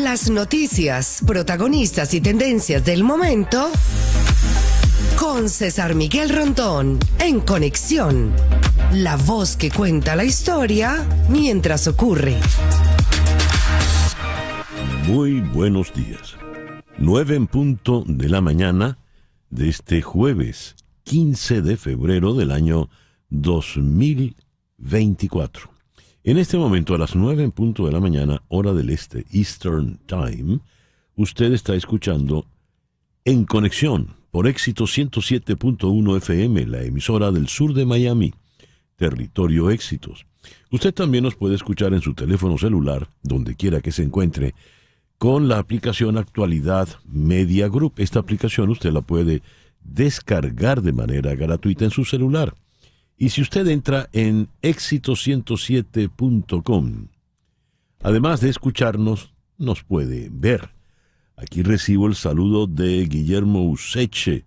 Las noticias, protagonistas y tendencias del momento con César Miguel Rondón en Conexión. La voz que cuenta la historia mientras ocurre. Muy buenos días. 9 en punto de la mañana de este jueves 15 de febrero del año 2024. En este momento, a las 9 en punto de la mañana, hora del este, Eastern Time, usted está escuchando En Conexión por Éxito 107.1 FM, la emisora del sur de Miami, Territorio Éxitos. Usted también nos puede escuchar en su teléfono celular, donde quiera que se encuentre, con la aplicación Actualidad Media Group. Esta aplicación usted la puede descargar de manera gratuita en su celular. Y si usted entra en éxito107.com, además de escucharnos, nos puede ver. Aquí recibo el saludo de Guillermo Useche.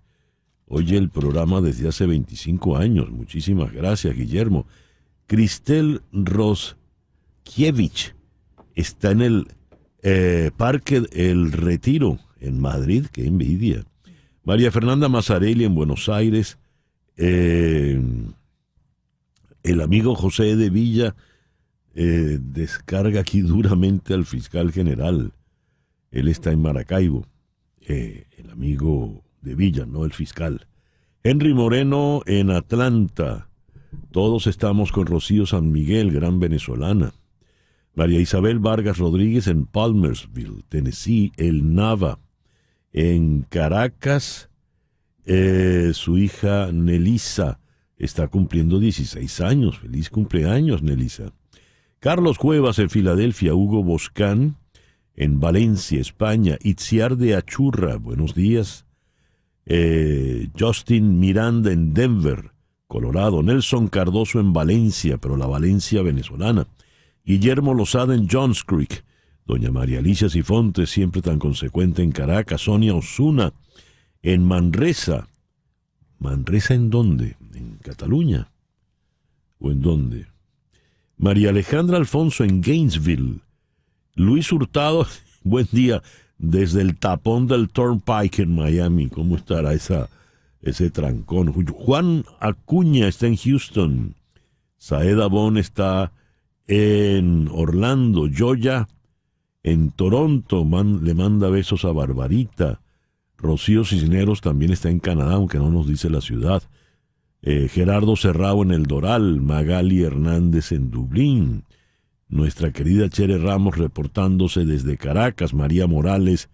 Oye el programa desde hace 25 años. Muchísimas gracias, Guillermo. Cristel Roskiewicz está en el Parque El Retiro, en Madrid. ¡Qué envidia! María Fernanda Mazzarelli en Buenos Aires. El amigo José de Villa descarga aquí duramente al fiscal general. Él está en Maracaibo. El amigo de Villa, no el fiscal. Henry Moreno en Atlanta. Todos estamos con Rocío San Miguel, gran venezolana. María Isabel Vargas Rodríguez en Palmersville, Tennessee. El Nava en Caracas. Su hija Nelisa está cumpliendo 16 años. Feliz cumpleaños, Nelisa. Carlos Cuevas en Filadelfia. Hugo Boscán en Valencia, España. Itziar de Achurra, buenos días. Justin Miranda en Denver, Colorado. Nelson Cardoso en Valencia, pero la Valencia venezolana. Guillermo Lozada en Johns Creek. Doña María Alicia Sifontes, siempre tan consecuente, en Caracas. Sonia Osuna en Manresa. ¿Manresa en dónde? ¿En Cataluña? ¿O en dónde? María Alejandra Alfonso en Gainesville. Luis Hurtado, buen día, desde el tapón del Turnpike en Miami. ¿Cómo estará ese trancón? Juan Acuña está en Houston. Saeda Bon está en Orlando. Yoya en Toronto. Le manda besos a Barbarita. Rocío Cisneros también está en Canadá, aunque no nos dice la ciudad. Gerardo Serrao en El Doral. Magali Hernández en Dublín. Nuestra querida Chere Ramos reportándose desde Caracas. María Morales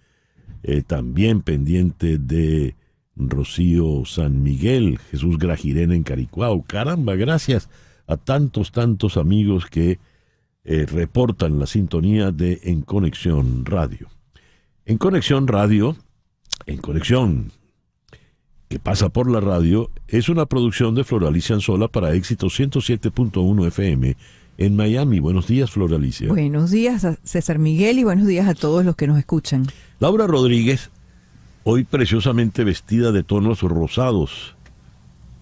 también pendiente de Rocío San Miguel. Jesús Grajirena en Caricuao. Caramba, gracias a tantos amigos que reportan la sintonía de En Conexión Radio. En Conexión Radio, En Conexión, que pasa por la radio, es una producción de Floralicia Anzola para Éxito 107.1 FM en Miami. Buenos días, Floralicia. Buenos días, César Miguel, y buenos días a todos los que nos escuchan. Laura Rodríguez, hoy preciosamente vestida de tonos rosados.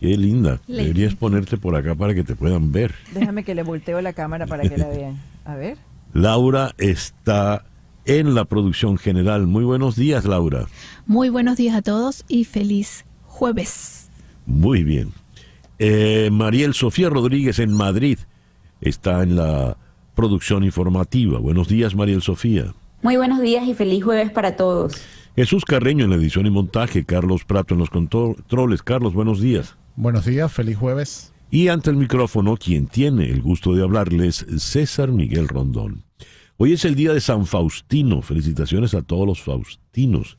Qué linda. Deberías ponerte por acá para que te puedan ver. Déjame que le volteo la cámara para que la vean. A ver. Laura está en la producción general. Muy buenos días, Laura. Muy buenos días a todos y feliz jueves. Muy bien. Mariel Sofía Rodríguez en Madrid está en la producción informativa. Buenos días, Mariel Sofía. Muy buenos días y feliz jueves para todos. Jesús Carreño en la edición y montaje. Carlos Prato en los controles. Carlos, buenos días. Buenos días, feliz jueves. Y ante el micrófono, quien tiene el gusto de hablarles, César Miguel Rondón. Hoy es el día de San Faustino. Felicitaciones a todos los faustinos.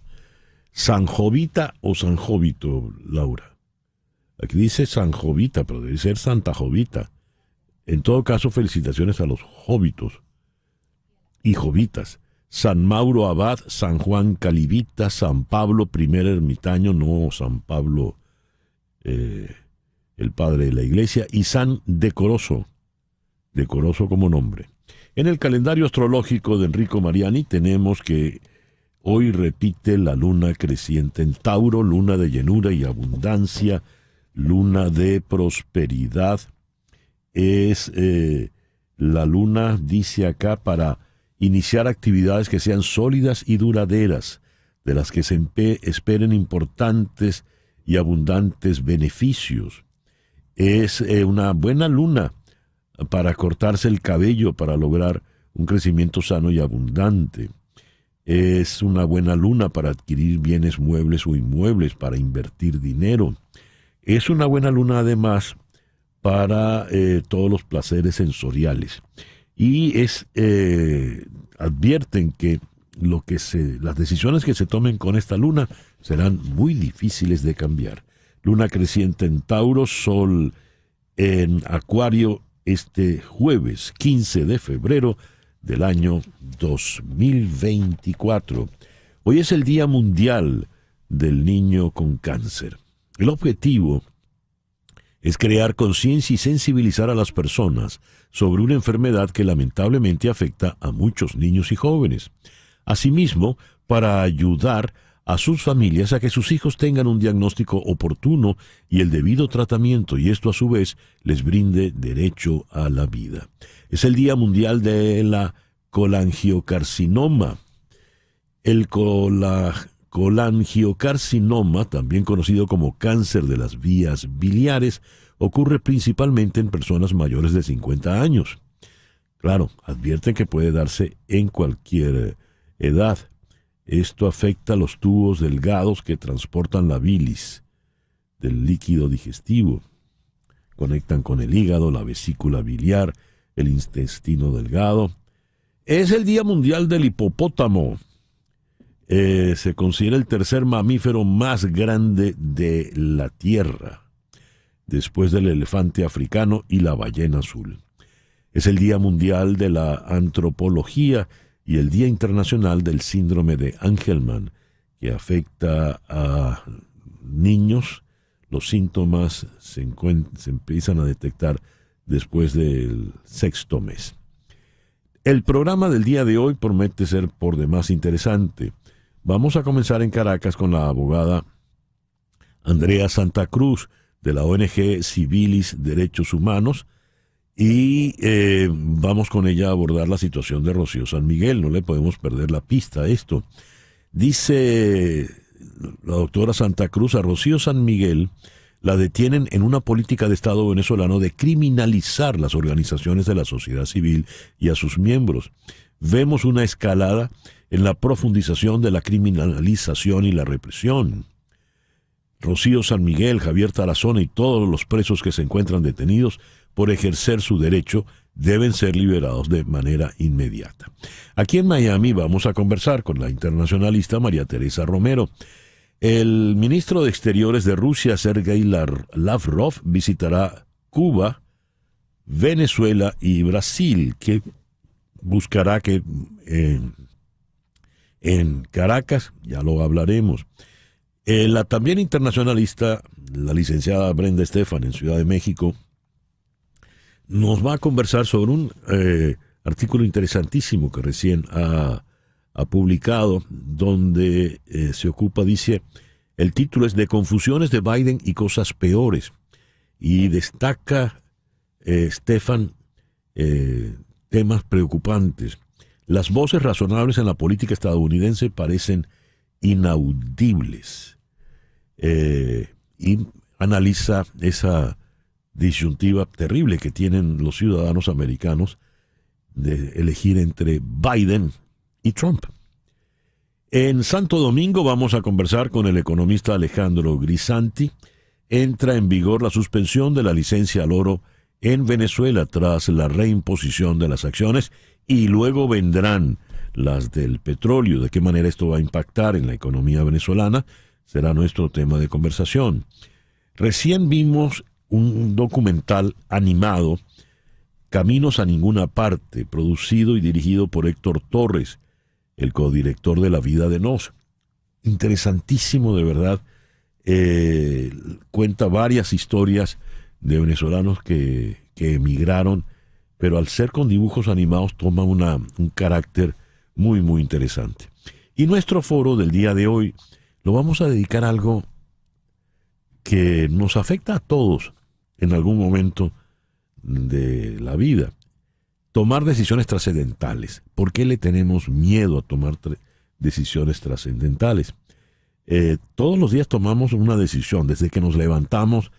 ¿San Jovita o San Jovito, Laura? Aquí dice San Jovita, pero debe ser Santa Jovita. En todo caso, felicitaciones a los jóvitos y jovitas. San Mauro Abad, San Juan Calibita, San Pablo primer ermitaño, no San Pablo el padre de la iglesia, y San Decoroso, Decoroso como nombre. En el calendario astrológico de Enrico Mariani tenemos que hoy repite la luna creciente en Tauro, luna de llenura y abundancia, luna de prosperidad. Es la luna, dice acá, para iniciar actividades que sean sólidas y duraderas, de las que se esperen importantes y abundantes beneficios. Es una buena luna para cortarse el cabello, para lograr un crecimiento sano y abundante. Es una buena luna para adquirir bienes muebles o inmuebles, para invertir dinero. Es una buena luna además para todos los placeres sensoriales. Y advierten que las decisiones que se tomen con esta luna serán muy difíciles de cambiar. Luna creciente en Tauro, Sol en Acuario este jueves 15 de febrero del año 2024. Hoy es el Día Mundial del Niño con Cáncer. El objetivo es crear conciencia y sensibilizar a las personas sobre una enfermedad que lamentablemente afecta a muchos niños y jóvenes. Asimismo, para ayudar a sus familias a que sus hijos tengan un diagnóstico oportuno y el debido tratamiento, y esto a su vez les brinde derecho a la vida. Es el Día Mundial de la colangiocarcinoma. El colangiocarcinoma, también conocido como cáncer de las vías biliares, ocurre principalmente en personas mayores de 50 años. Claro, advierten que puede darse en cualquier edad. Esto afecta los tubos delgados que transportan la bilis del líquido digestivo. Conectan con el hígado, la vesícula biliar, el intestino delgado. Es el Día Mundial del Hipopótamo. Se considera el tercer mamífero más grande de la Tierra, después del elefante africano y la ballena azul. Es el Día Mundial de la Antropología y el Día Internacional del Síndrome de Angelman, que afecta a niños. Los síntomas se empiezan a detectar después del 6º mes. El programa del día de hoy promete ser por demás interesante. Vamos a comenzar en Caracas con la abogada Andrea Santa Cruz, de la ONG Civilis Derechos Humanos, y vamos con ella a abordar la situación de Rocío San Miguel. No le podemos perder la pista a esto. Dice la doctora Santa Cruz: a Rocío San Miguel la detienen en una política de Estado venezolano de criminalizar las organizaciones de la sociedad civil y a sus miembros. Vemos una escalada en la profundización de la criminalización y la represión. Rocío San Miguel, Javier Tarazona y todos los presos que se encuentran detenidos por ejercer su derecho deben ser liberados de manera inmediata. Aquí en Miami vamos a conversar con la internacionalista María Teresa Romero. El ministro de Exteriores de Rusia, Sergei Lavrov, visitará Cuba, Venezuela y Brasil, que buscará que en Caracas, ya lo hablaremos. La también internacionalista, la licenciada Brenda Estefan, en Ciudad de México, nos va a conversar sobre un artículo interesantísimo que recién ha publicado, donde se ocupa, dice, el título es "De confusiones de Biden y cosas peores", y destaca Estefan temas preocupantes. Las voces razonables en la política estadounidense parecen inaudibles. Y analiza esa disyuntiva terrible que tienen los ciudadanos americanos de elegir entre Biden y Trump. En Santo Domingo vamos a conversar con el economista Alejandro Grisanti. Entra en vigor la suspensión de la licencia al oro en Venezuela tras la reimposición de las acciones, y luego vendrán las del petróleo. ¿De qué manera esto va a impactar en la economía venezolana? Será nuestro tema de conversación. Recién vimos un documental animado, Caminos a Ninguna Parte, producido y dirigido por Héctor Torres, el codirector de La Vida de Nos. Interesantísimo, de verdad. Cuenta varias historias de venezolanos que emigraron, pero al ser con dibujos animados toma un carácter muy, muy interesante. Y nuestro foro del día de hoy lo vamos a dedicar a algo que nos afecta a todos en algún momento de la vida. tomar decisiones trascendentales. ¿Por qué le tenemos miedo a tomar decisiones trascendentales? Todos los días tomamos una decisión, desde que nos levantamos,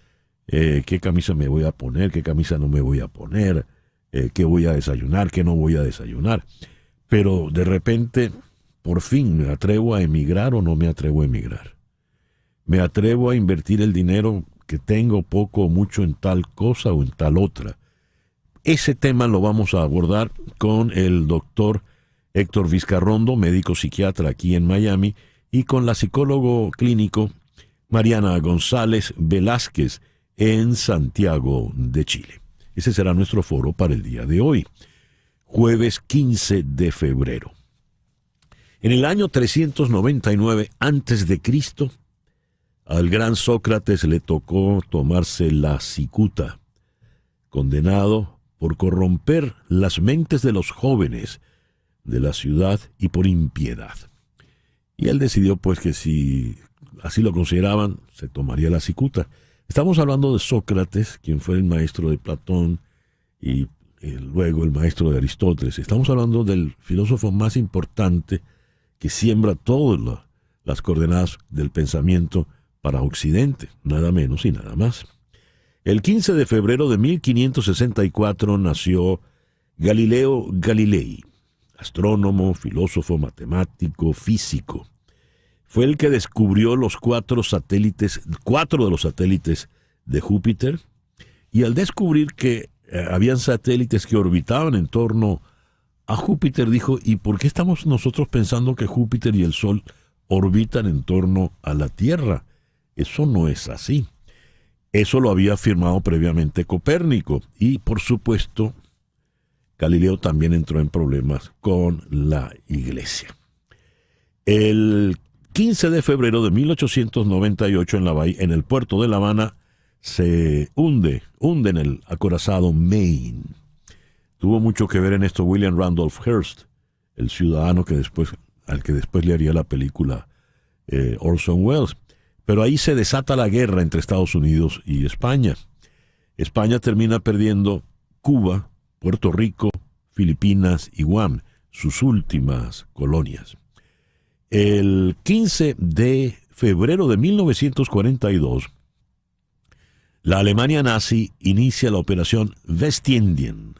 qué camisa me voy a poner, qué camisa no me voy a poner, qué voy a desayunar, qué no voy a desayunar. Pero de repente, por fin, ¿me atrevo a emigrar o no me atrevo a emigrar? ¿Me atrevo a invertir el dinero que tengo, poco o mucho, en tal cosa o en tal otra? Ese tema lo vamos a abordar con el doctor Héctor Vizcarrondo, médico psiquiatra aquí en Miami, y con la psicólogo clínico Mariana González Velázquez en Santiago de Chile. Ese será nuestro foro para el día de hoy, jueves 15 de febrero. En el año 399 a.C., al gran Sócrates le tocó tomarse la cicuta, condenado por corromper las mentes de los jóvenes de la ciudad y por impiedad. Y él decidió pues que si así lo consideraban, se tomaría la cicuta. Estamos hablando de Sócrates, quien fue el maestro de Platón y luego el maestro de Aristóteles. Estamos hablando del filósofo más importante que siembra todas las coordenadas del pensamiento para Occidente, nada menos y nada más. El 15 de febrero de 1564 nació Galileo Galilei, astrónomo, filósofo, matemático, físico. Fue el que descubrió los cuatro de los satélites de Júpiter, y al descubrir que habían satélites que orbitaban en torno a Júpiter, dijo, ¿y por qué estamos nosotros pensando que Júpiter y el Sol orbitan en torno a la Tierra? Eso no es así. Eso lo había afirmado previamente Copérnico, y por supuesto Galileo también entró en problemas con la Iglesia. El 15 de febrero de 1898 en el puerto de La Habana se hunde en el acorazado Maine. Tuvo mucho que ver en esto William Randolph Hearst, el ciudadano al que después le haría la película Orson Welles. Pero ahí se desata la guerra entre Estados Unidos y España. España termina perdiendo Cuba, Puerto Rico, Filipinas y Guam, sus últimas colonias. El 15 de febrero de 1942, la Alemania nazi inicia la operación Westindien.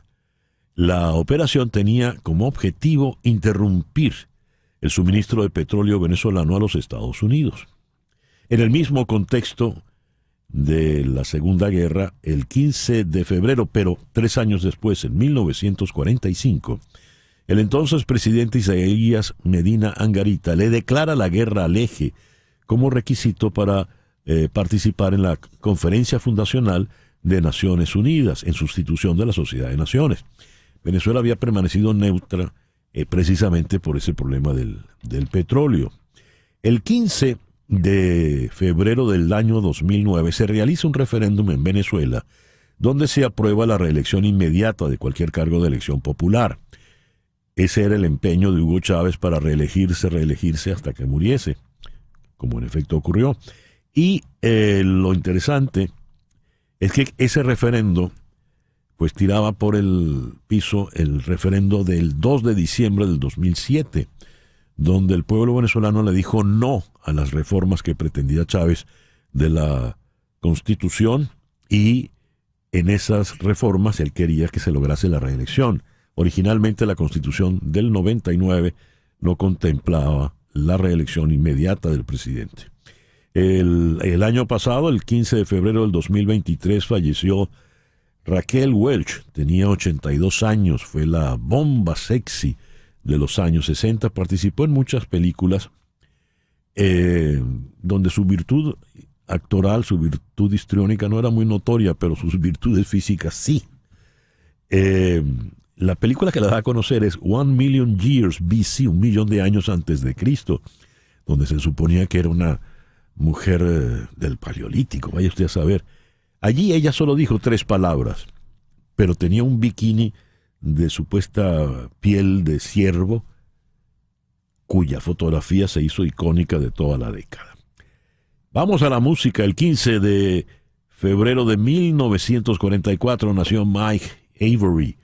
La operación tenía como objetivo interrumpir el suministro de petróleo venezolano a los Estados Unidos. En el mismo contexto de la Segunda Guerra, el 15 de febrero, pero 3 años después, en 1945, el entonces presidente Isaías Medina Angarita le declara la guerra al Eje como requisito para participar en la Conferencia Fundacional de Naciones Unidas, en sustitución de la Sociedad de Naciones. Venezuela había permanecido neutra precisamente por ese problema del petróleo. El 15 de febrero del año 2009 se realiza un referéndum en Venezuela donde se aprueba la reelección inmediata de cualquier cargo de elección popular. Ese era el empeño de Hugo Chávez para reelegirse hasta que muriese, como en efecto ocurrió. Y lo interesante es que ese referendo pues tiraba por el piso el referendo del 2 de diciembre del 2007, donde el pueblo venezolano le dijo no a las reformas que pretendía Chávez de la Constitución, y en esas reformas él quería que se lograse la reelección. Originalmente la Constitución del 99 no contemplaba la reelección inmediata del presidente. El año pasado, el 15 de febrero del 2023, falleció Raquel Welch, tenía 82 años, fue la bomba sexy de los años 60, participó en muchas películas donde su virtud actoral, su virtud histriónica no era muy notoria, pero sus virtudes físicas sí. La película que la da a conocer es 1,000,000 Years BC, 1,000,000 de años antes de Cristo, donde se suponía que era una mujer del Paleolítico, vaya usted a saber. Allí ella solo dijo 3 palabras, pero tenía un bikini de supuesta piel de ciervo, cuya fotografía se hizo icónica de toda la década. Vamos a la música. El 15 de febrero de 1944 nació Mike Avery,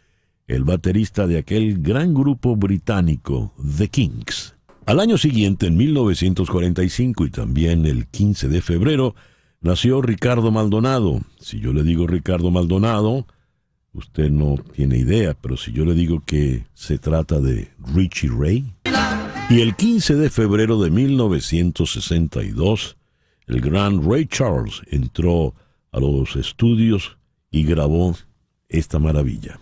el baterista de aquel gran grupo británico, The Kinks. Al año siguiente, en 1945 y también el 15 de febrero, nació Ricardo Maldonado. Si yo le digo Ricardo Maldonado, usted no tiene idea, pero si yo le digo que se trata de Richie Ray. Y el 15 de febrero de 1962, el gran Ray Charles entró a los estudios y grabó esta maravilla.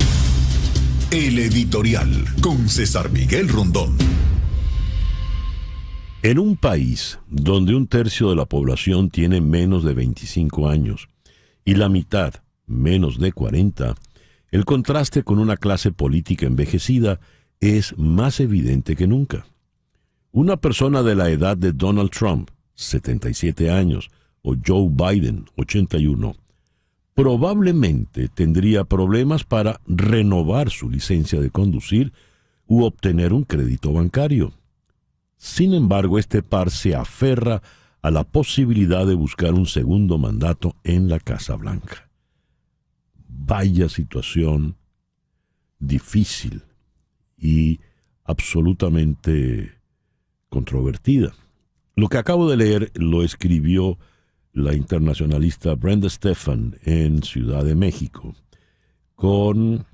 El editorial con César Miguel Rondón. En un país donde un tercio de la población tiene menos de 25 años y la mitad menos de 40, el contraste con una clase política envejecida es más evidente que nunca. Una persona de la edad de Donald Trump, 77 años, o Joe Biden, 81, probablemente tendría problemas para renovar su licencia de conducir u obtener un crédito bancario. Sin embargo, este par se aferra a la posibilidad de buscar un segundo mandato en la Casa Blanca. Vaya situación difícil y absolutamente controvertida. Lo que acabo de leer lo escribió la internacionalista Brenda Stephan en Ciudad de México con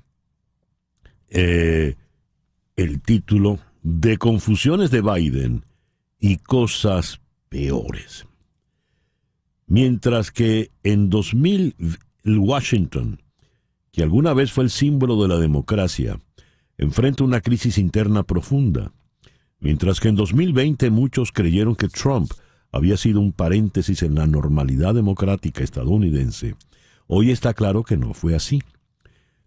el título de Confusiones de Biden y cosas peores. Mientras que en 2000 Washington, que alguna vez fue el símbolo de la democracia, enfrenta una crisis interna profunda, mientras que en 2020 muchos creyeron que Trump había sido un paréntesis en la normalidad democrática estadounidense, hoy está claro que no fue así.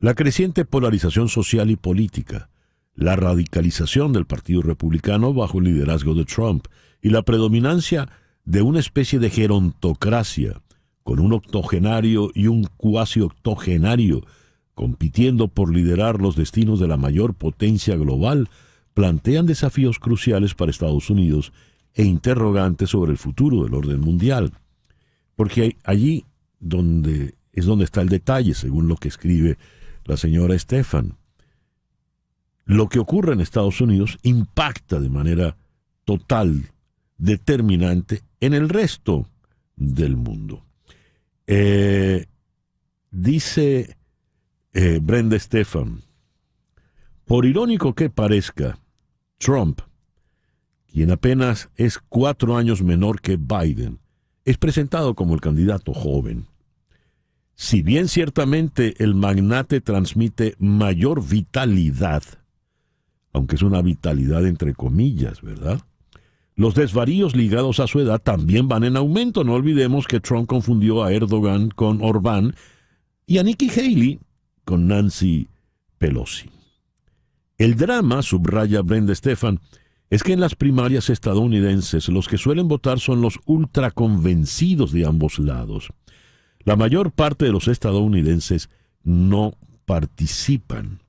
La creciente polarización social y política, la radicalización del Partido Republicano bajo el liderazgo de Trump y la predominancia de una especie de gerontocracia con un octogenario y un cuasi octogenario compitiendo por liderar los destinos de la mayor potencia global, plantean desafíos cruciales para Estados Unidos e interrogantes sobre el futuro del orden mundial. Porque allí donde está el detalle, según lo que escribe la señora Stephan. Lo que ocurre en Estados Unidos impacta de manera total, determinante, en el resto del mundo. Dice Brenda Stephan, por irónico que parezca, Trump, quien apenas es 4 años menor que Biden, es presentado como el candidato joven. Si bien ciertamente el magnate transmite mayor vitalidad, aunque es una vitalidad entre comillas, ¿verdad? Los desvaríos ligados a su edad también van en aumento. No olvidemos que Trump confundió a Erdogan con Orbán y a Nikki Haley con Nancy Pelosi. El drama, subraya Brenda Stephan, es que en las primarias estadounidenses los que suelen votar son los ultraconvencidos de ambos lados. La mayor parte de los estadounidenses no participan.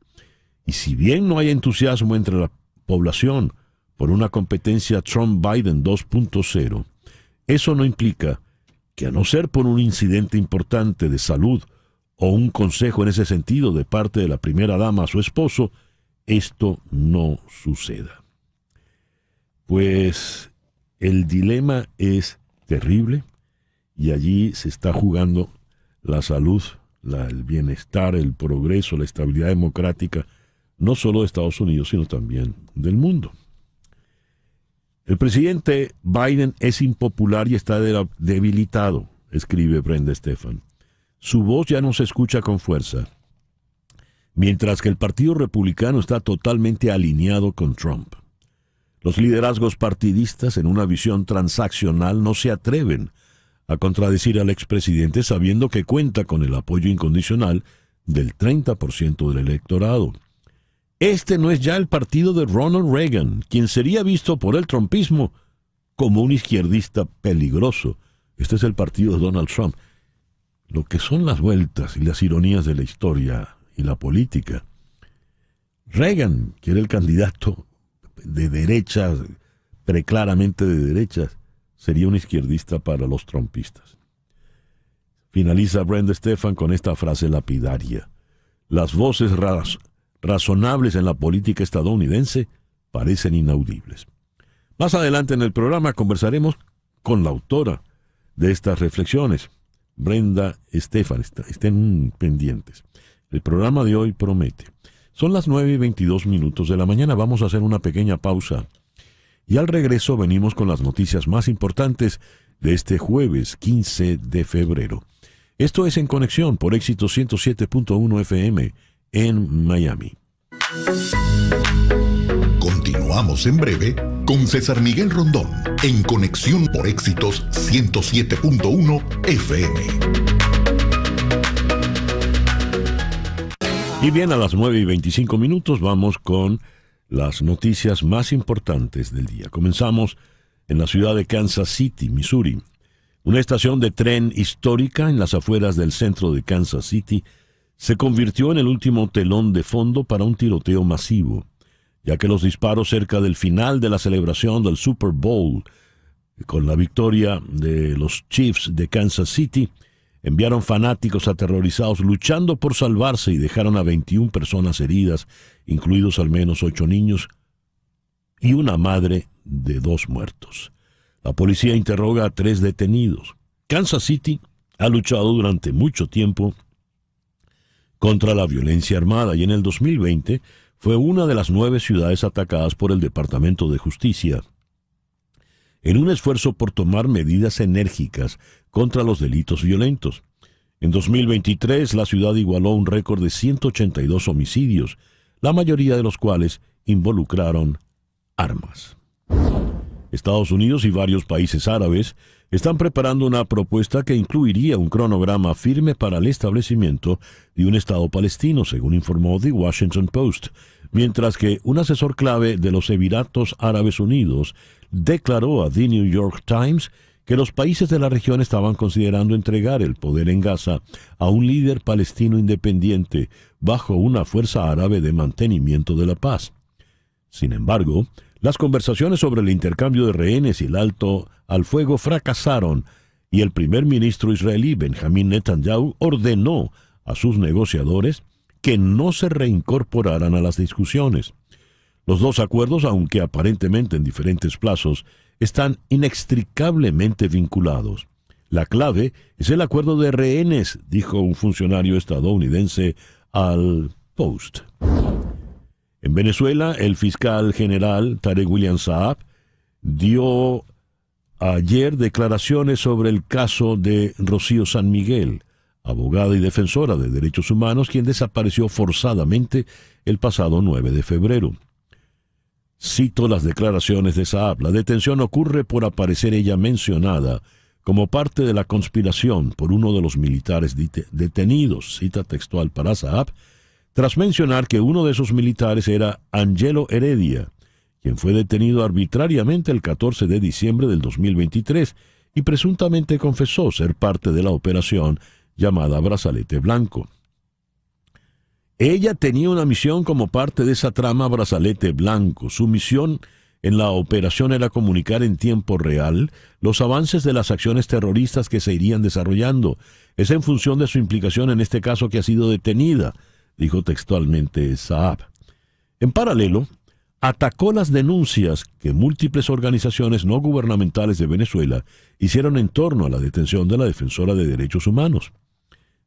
Y si bien no hay entusiasmo entre la población por una competencia Trump-Biden 2.0, eso no implica que, a no ser por un incidente importante de salud o un consejo en ese sentido de parte de la primera dama a su esposo, esto no suceda. Pues el dilema es terrible y allí se está jugando la salud, el bienestar, el progreso, la estabilidad democrática, no solo de Estados Unidos, sino también del mundo. El presidente Biden es impopular y está debilitado, escribe Brenda Stephan. Su voz ya no se escucha con fuerza, mientras que el Partido Republicano está totalmente alineado con Trump. Los liderazgos partidistas, en una visión transaccional, no se atreven a contradecir al expresidente sabiendo que cuenta con el apoyo incondicional del 30% del electorado. Este no es ya el partido de Ronald Reagan, quien sería visto por el trumpismo como un izquierdista peligroso. Este es el partido de Donald Trump. Lo que son las vueltas y las ironías de la historia y la política. Reagan, que era el candidato de derecha, preclaramente de derechas, sería un izquierdista para los trumpistas. Finaliza Brenda Stephan con esta frase lapidaria. Las voces razonables en la política estadounidense parecen inaudibles. Más adelante en el programa conversaremos con la autora de estas reflexiones, Brenda Estefan. Estén pendientes. El programa de hoy promete. Son las 9:22 de la mañana. Vamos a hacer una pequeña pausa. Y al regreso venimos con las noticias más importantes de este jueves 15 de febrero. Esto es En Conexión por Éxito 107.1 FM en Miami. Continuamos en breve con César Miguel Rondón en Conexión por Éxitos 107.1 FM. Y bien, a las 9:25 vamos con las noticias más importantes del día. Comenzamos en la ciudad de Kansas City, Missouri. Una estación de tren histórica en las afueras del centro de Kansas City se convirtió en el último telón de fondo para un tiroteo masivo, ya que los disparos cerca del final de la celebración del Super Bowl, con la victoria de los Chiefs de Kansas City, enviaron fanáticos aterrorizados luchando por salvarse y dejaron a 21 personas heridas, incluidos al menos 8 niños y una madre de 2 muertos. La policía interroga a 3 detenidos. Kansas City ha luchado durante mucho tiempo contra la violencia armada y en el 2020 fue una de las 9 ciudades atacadas por el Departamento de Justicia en un esfuerzo por tomar medidas enérgicas contra los delitos violentos. En 2023, la ciudad igualó un récord de 182 homicidios, la mayoría de los cuales involucraron armas. Estados Unidos y varios países árabes están preparando una propuesta que incluiría un cronograma firme para el establecimiento de un Estado palestino, según informó The Washington Post, mientras que un asesor clave de los Emiratos Árabes Unidos declaró a The New York Times que los países de la región estaban considerando entregar el poder en Gaza a un líder palestino independiente bajo una fuerza árabe de mantenimiento de la paz. Sin embargo, las conversaciones sobre el intercambio de rehenes y el alto al fuego fracasaron y el primer ministro israelí Benjamín Netanyahu ordenó a sus negociadores que no se reincorporaran a las discusiones. Los dos acuerdos, aunque aparentemente en diferentes plazos, están inextricablemente vinculados. La clave es el acuerdo de rehenes, dijo un funcionario estadounidense al Post. En Venezuela, el fiscal general Tarek William Saab dio ayer declaraciones sobre el caso de Rocío San Miguel, abogada y defensora de derechos humanos, quien desapareció forzadamente el pasado 9 de febrero. Cito las declaraciones de Saab. La detención ocurre por aparecer ella mencionada como parte de la conspiración por uno de los militares detenidos, cita textual para Saab, tras mencionar que uno de esos militares era Angelo Heredia, quien fue detenido arbitrariamente el 14 de diciembre del 2023 y presuntamente confesó ser parte de la operación llamada Brazalete Blanco. Ella tenía una misión como parte de esa trama Brazalete Blanco. Su misión en la operación era comunicar en tiempo real los avances de las acciones terroristas que se irían desarrollando. Es en función de su implicación en este caso que ha sido detenida, dijo textualmente Saab. En paralelo, atacó las denuncias que múltiples organizaciones no gubernamentales de Venezuela hicieron en torno a la detención de la defensora de derechos humanos.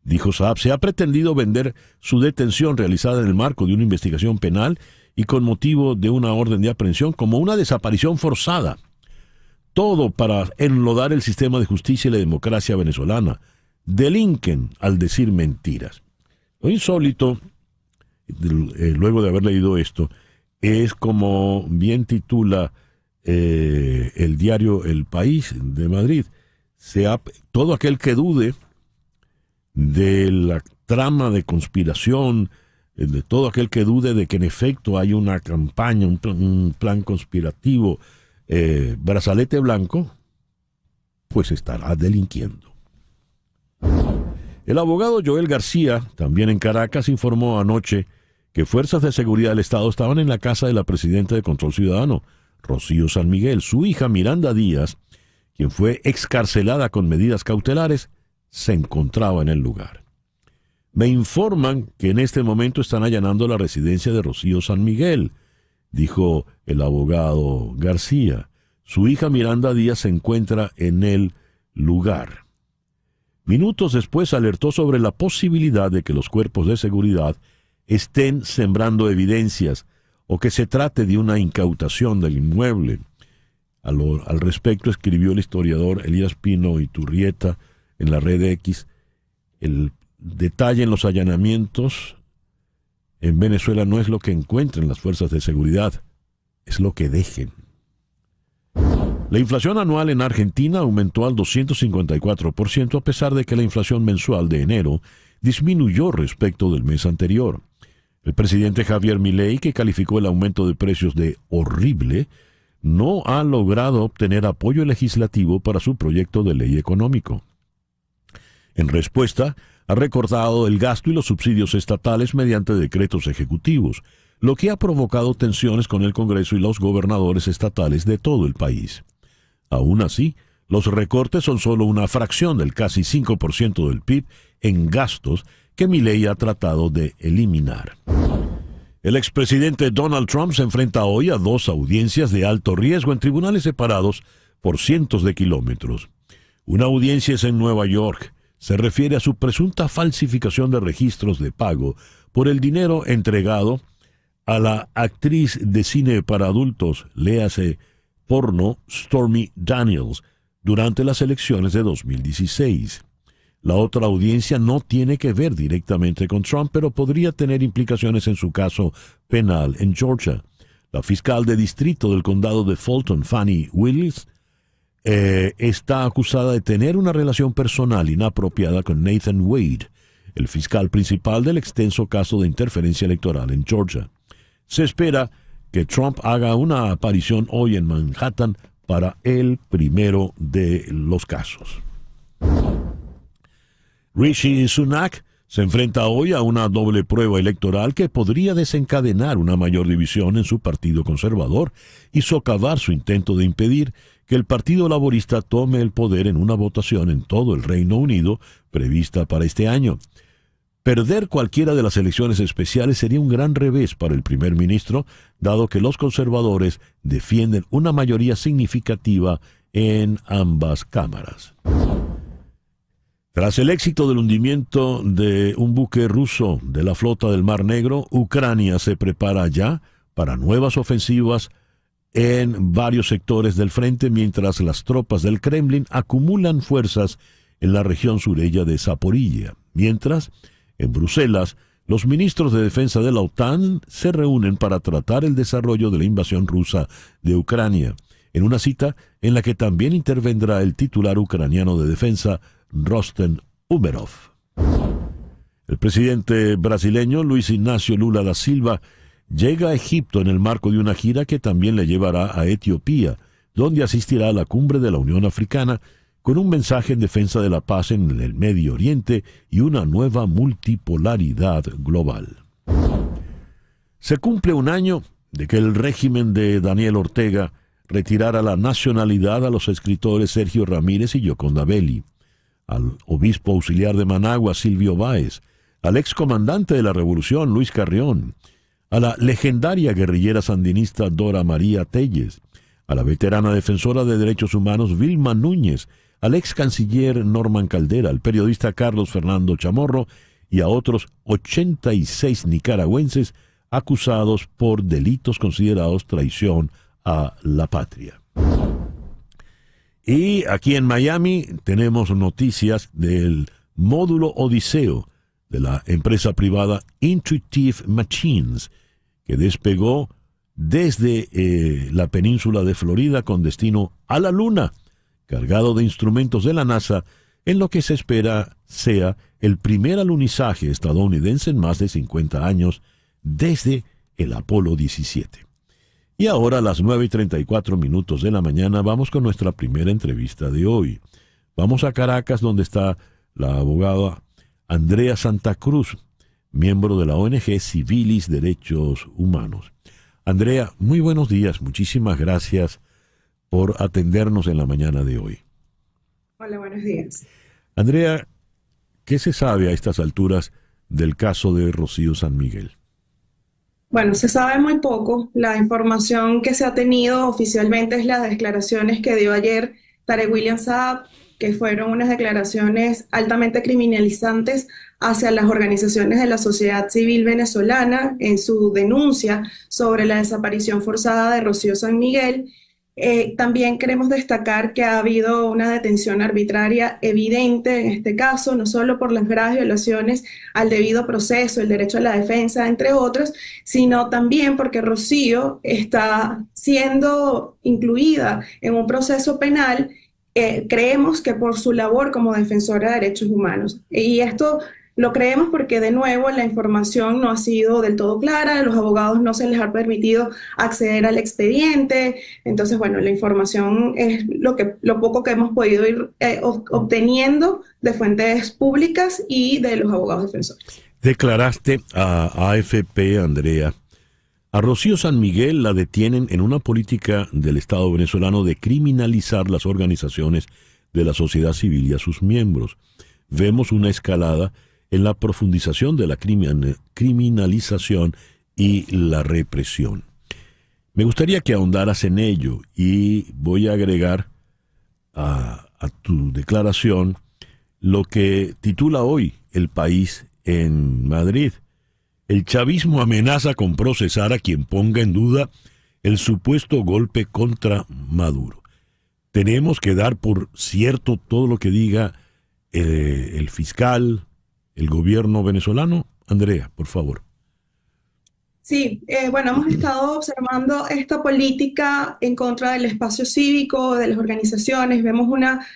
Dijo Saab, se ha pretendido vender su detención realizada en el marco de una investigación penal y con motivo de una orden de aprehensión como una desaparición forzada. Todo para enlodar el sistema de justicia y la democracia venezolana. Delinquen al decir mentiras. Lo insólito, luego de haber leído esto, es como bien titula el diario El País de Madrid. Todo aquel que dude de la trama de conspiración, de todo aquel que dude de que en efecto hay una campaña, un plan conspirativo, Brazalete Blanco, pues estará delinquiendo. El abogado Joel García, también en Caracas, informó anoche que fuerzas de seguridad del Estado estaban en la casa de la presidenta de Control Ciudadano, Rocío San Miguel. Su hija Miranda Díaz, quien fue excarcelada con medidas cautelares, se encontraba en el lugar. Me informan que en este momento están allanando la residencia de Rocío San Miguel, dijo el abogado García. Su hija Miranda Díaz se encuentra en el lugar. Minutos después alertó sobre la posibilidad de que los cuerpos de seguridad estén sembrando evidencias o que se trate de una incautación del inmueble. Al respecto escribió el historiador Elías Pino Iturrieta en la red X. El detalle en los allanamientos en Venezuela no es lo que encuentren las fuerzas de seguridad, es lo que dejen. La inflación anual en Argentina aumentó al 254% a pesar de que la inflación mensual de enero disminuyó respecto del mes anterior. El presidente Javier Milei, que calificó el aumento de precios de horrible, no ha logrado obtener apoyo legislativo para su proyecto de ley económico. En respuesta, ha recortado el gasto y los subsidios estatales mediante decretos ejecutivos, lo que ha provocado tensiones con el Congreso y los gobernadores estatales de todo el país. Aún así, los recortes son solo una fracción del casi 5% del PIB en gastos que Milei ha tratado de eliminar. El expresidente Donald Trump se enfrenta hoy a 2 audiencias de alto riesgo en tribunales separados por cientos de kilómetros. Una audiencia es en Nueva York. Se refiere a su presunta falsificación de registros de pago por el dinero entregado a la actriz de cine para adultos, léase porno, Stormy Daniels, durante las elecciones de 2016. La otra audiencia no tiene que ver directamente con Trump, pero podría tener implicaciones en su caso penal en Georgia. La fiscal de distrito del condado de Fulton, Fannie Willis, está acusada de tener una relación personal inapropiada con Nathan Wade, el fiscal principal del extenso caso de interferencia electoral en Georgia. Se espera que Trump haga una aparición hoy en Manhattan para el primero de los casos. Rishi Sunak se enfrenta hoy a una doble prueba electoral que podría desencadenar una mayor división en su partido conservador y socavar su intento de impedir que el Partido Laborista tome el poder en una votación en todo el Reino Unido prevista para este año. Perder cualquiera de las elecciones especiales sería un gran revés para el primer ministro, dado que los conservadores defienden una mayoría significativa en ambas cámaras. Tras el éxito del hundimiento de un buque ruso de la flota del Mar Negro, Ucrania se prepara ya para nuevas ofensivas en varios sectores del frente, mientras las tropas del Kremlin acumulan fuerzas en la región sureña de Zaporilla. Mientras, en Bruselas, los ministros de defensa de la OTAN se reúnen para tratar el desarrollo de la invasión rusa de Ucrania, en una cita en la que también intervendrá el titular ucraniano de defensa, Rosten Umerov. El presidente brasileño Luis Ignacio Lula da Silva llega a Egipto en el marco de una gira que también le llevará a Etiopía, donde asistirá a la cumbre de la Unión Africana con un mensaje en defensa de la paz en el Medio Oriente y una nueva multipolaridad global. Se cumple un año de que el régimen de Daniel Ortega retirara la nacionalidad a los escritores Sergio Ramírez y Gioconda Belli, al obispo auxiliar de Managua Silvio Báez, al excomandante de la Revolución Luis Carrión, a la legendaria guerrillera sandinista Dora María Telles, a la veterana defensora de derechos humanos Vilma Núñez, al ex canciller Norman Caldera, al periodista Carlos Fernando Chamorro y a otros 86 nicaragüenses acusados por delitos considerados traición a la patria. Y aquí en Miami tenemos noticias del módulo Odiseo de la empresa privada Intuitive Machines, que despegó desde la península de Florida con destino a la Luna, cargado de instrumentos de la NASA, en lo que se espera sea el primer alunizaje estadounidense en más de 50 años desde el Apolo 17. Y ahora a las 9:34 de la mañana vamos con nuestra primera entrevista de hoy. Vamos a Caracas, donde está la abogada Andrea Santa Cruz, miembro de la ONG Civilis Derechos Humanos. Andrea, muy buenos días. Muchísimas gracias por atendernos en la mañana de hoy. Hola, buenos días. Andrea, ¿qué se sabe a estas alturas del caso de Rocío San Miguel? Bueno, se sabe muy poco. La información que se ha tenido oficialmente es las declaraciones que dio ayer Tarek William Saab, que fueron unas declaraciones altamente criminalizantes hacia las organizaciones de la sociedad civil venezolana en su denuncia sobre la desaparición forzada de Rocío San Miguel. También queremos destacar que ha habido una detención arbitraria evidente en este caso, no solo por las graves violaciones al debido proceso, el derecho a la defensa, entre otros, sino también porque Rocío está siendo incluida en un proceso penal. Creemos que por su labor como defensora de derechos humanos. Y esto lo creemos porque, de nuevo, la información no ha sido del todo clara, a los abogados no se les ha permitido acceder al expediente. Entonces, bueno, la información es lo poco que hemos podido ir obteniendo de fuentes públicas y de los abogados defensores. Declaraste a AFP, Andrea, a Rocío San Miguel la detienen en una política del Estado venezolano de criminalizar las organizaciones de la sociedad civil y a sus miembros. Vemos una escalada en la profundización de la criminalización y la represión. Me gustaría que ahondaras en ello y voy a agregar a tu declaración lo que titula hoy El País en Madrid. El chavismo amenaza con procesar a quien ponga en duda el supuesto golpe contra Maduro. Tenemos que dar por cierto todo lo que diga el fiscal, el gobierno venezolano. Andrea, por favor. Sí, bueno, hemos estado observando esta política en contra del espacio cívico, de las organizaciones. Vemos una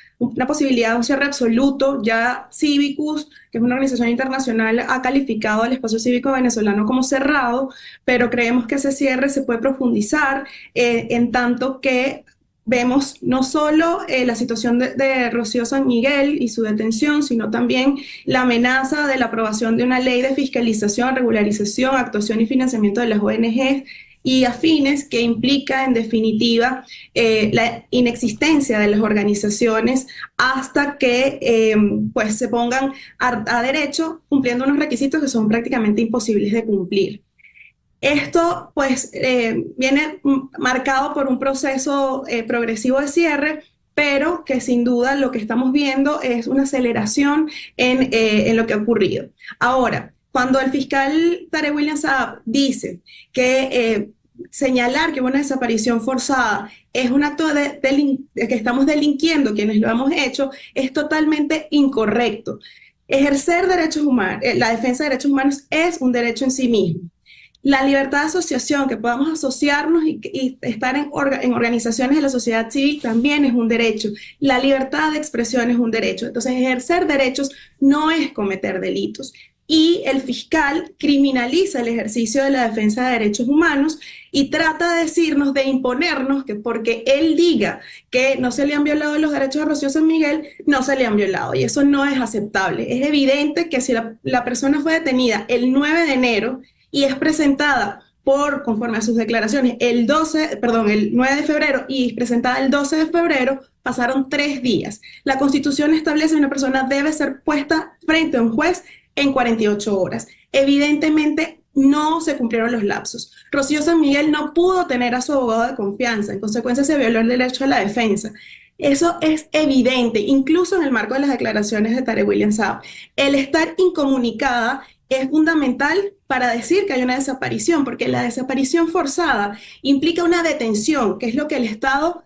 posibilidad de un cierre absoluto. Ya Civicus, que es una organización internacional, ha calificado al espacio cívico venezolano como cerrado, pero creemos que ese cierre se puede profundizar en tanto que vemos no solo la situación de Rocío San Miguel y su detención, sino también la amenaza de la aprobación de una ley de fiscalización, regularización, actuación y financiamiento de las ONGs y afines, que implica en definitiva la inexistencia de las organizaciones hasta que pues se pongan a derecho, cumpliendo unos requisitos que son prácticamente imposibles de cumplir. Esto pues viene marcado por un proceso progresivo de cierre, pero que sin duda lo que estamos viendo es una aceleración en lo que ha ocurrido. Ahora, cuando el fiscal Tarek William Saab dice que señalar que una desaparición forzada es un acto de que estamos delinquiendo quienes lo hemos hecho, es totalmente incorrecto. Ejercer derechos humanos, la defensa de derechos humanos es un derecho en sí mismo. La libertad de asociación, que podamos asociarnos y estar en organizaciones de la sociedad civil, también es un derecho. La libertad de expresión es un derecho. Entonces, ejercer derechos no es cometer delitos. Y el fiscal criminaliza el ejercicio de la defensa de derechos humanos y trata de decirnos, de imponernos, que porque él diga que no se le han violado los derechos a Rocío San Miguel, no se le han violado. Y eso no es aceptable. Es evidente que si la persona fue detenida el 9 de enero, y es presentada conforme a sus declaraciones, el 9 de febrero y presentada el 12 de febrero, pasaron 3 días. La Constitución establece que una persona debe ser puesta frente a un juez en 48 horas. Evidentemente, no se cumplieron los lapsos. Rocío San Miguel no pudo tener a su abogado de confianza, en consecuencia se violó el derecho a la defensa. Eso es evidente, incluso en el marco de las declaraciones de Tarek William Saab. El estar incomunicada es fundamental para decir que hay una desaparición, porque la desaparición forzada implica una detención, que es lo que el Estado,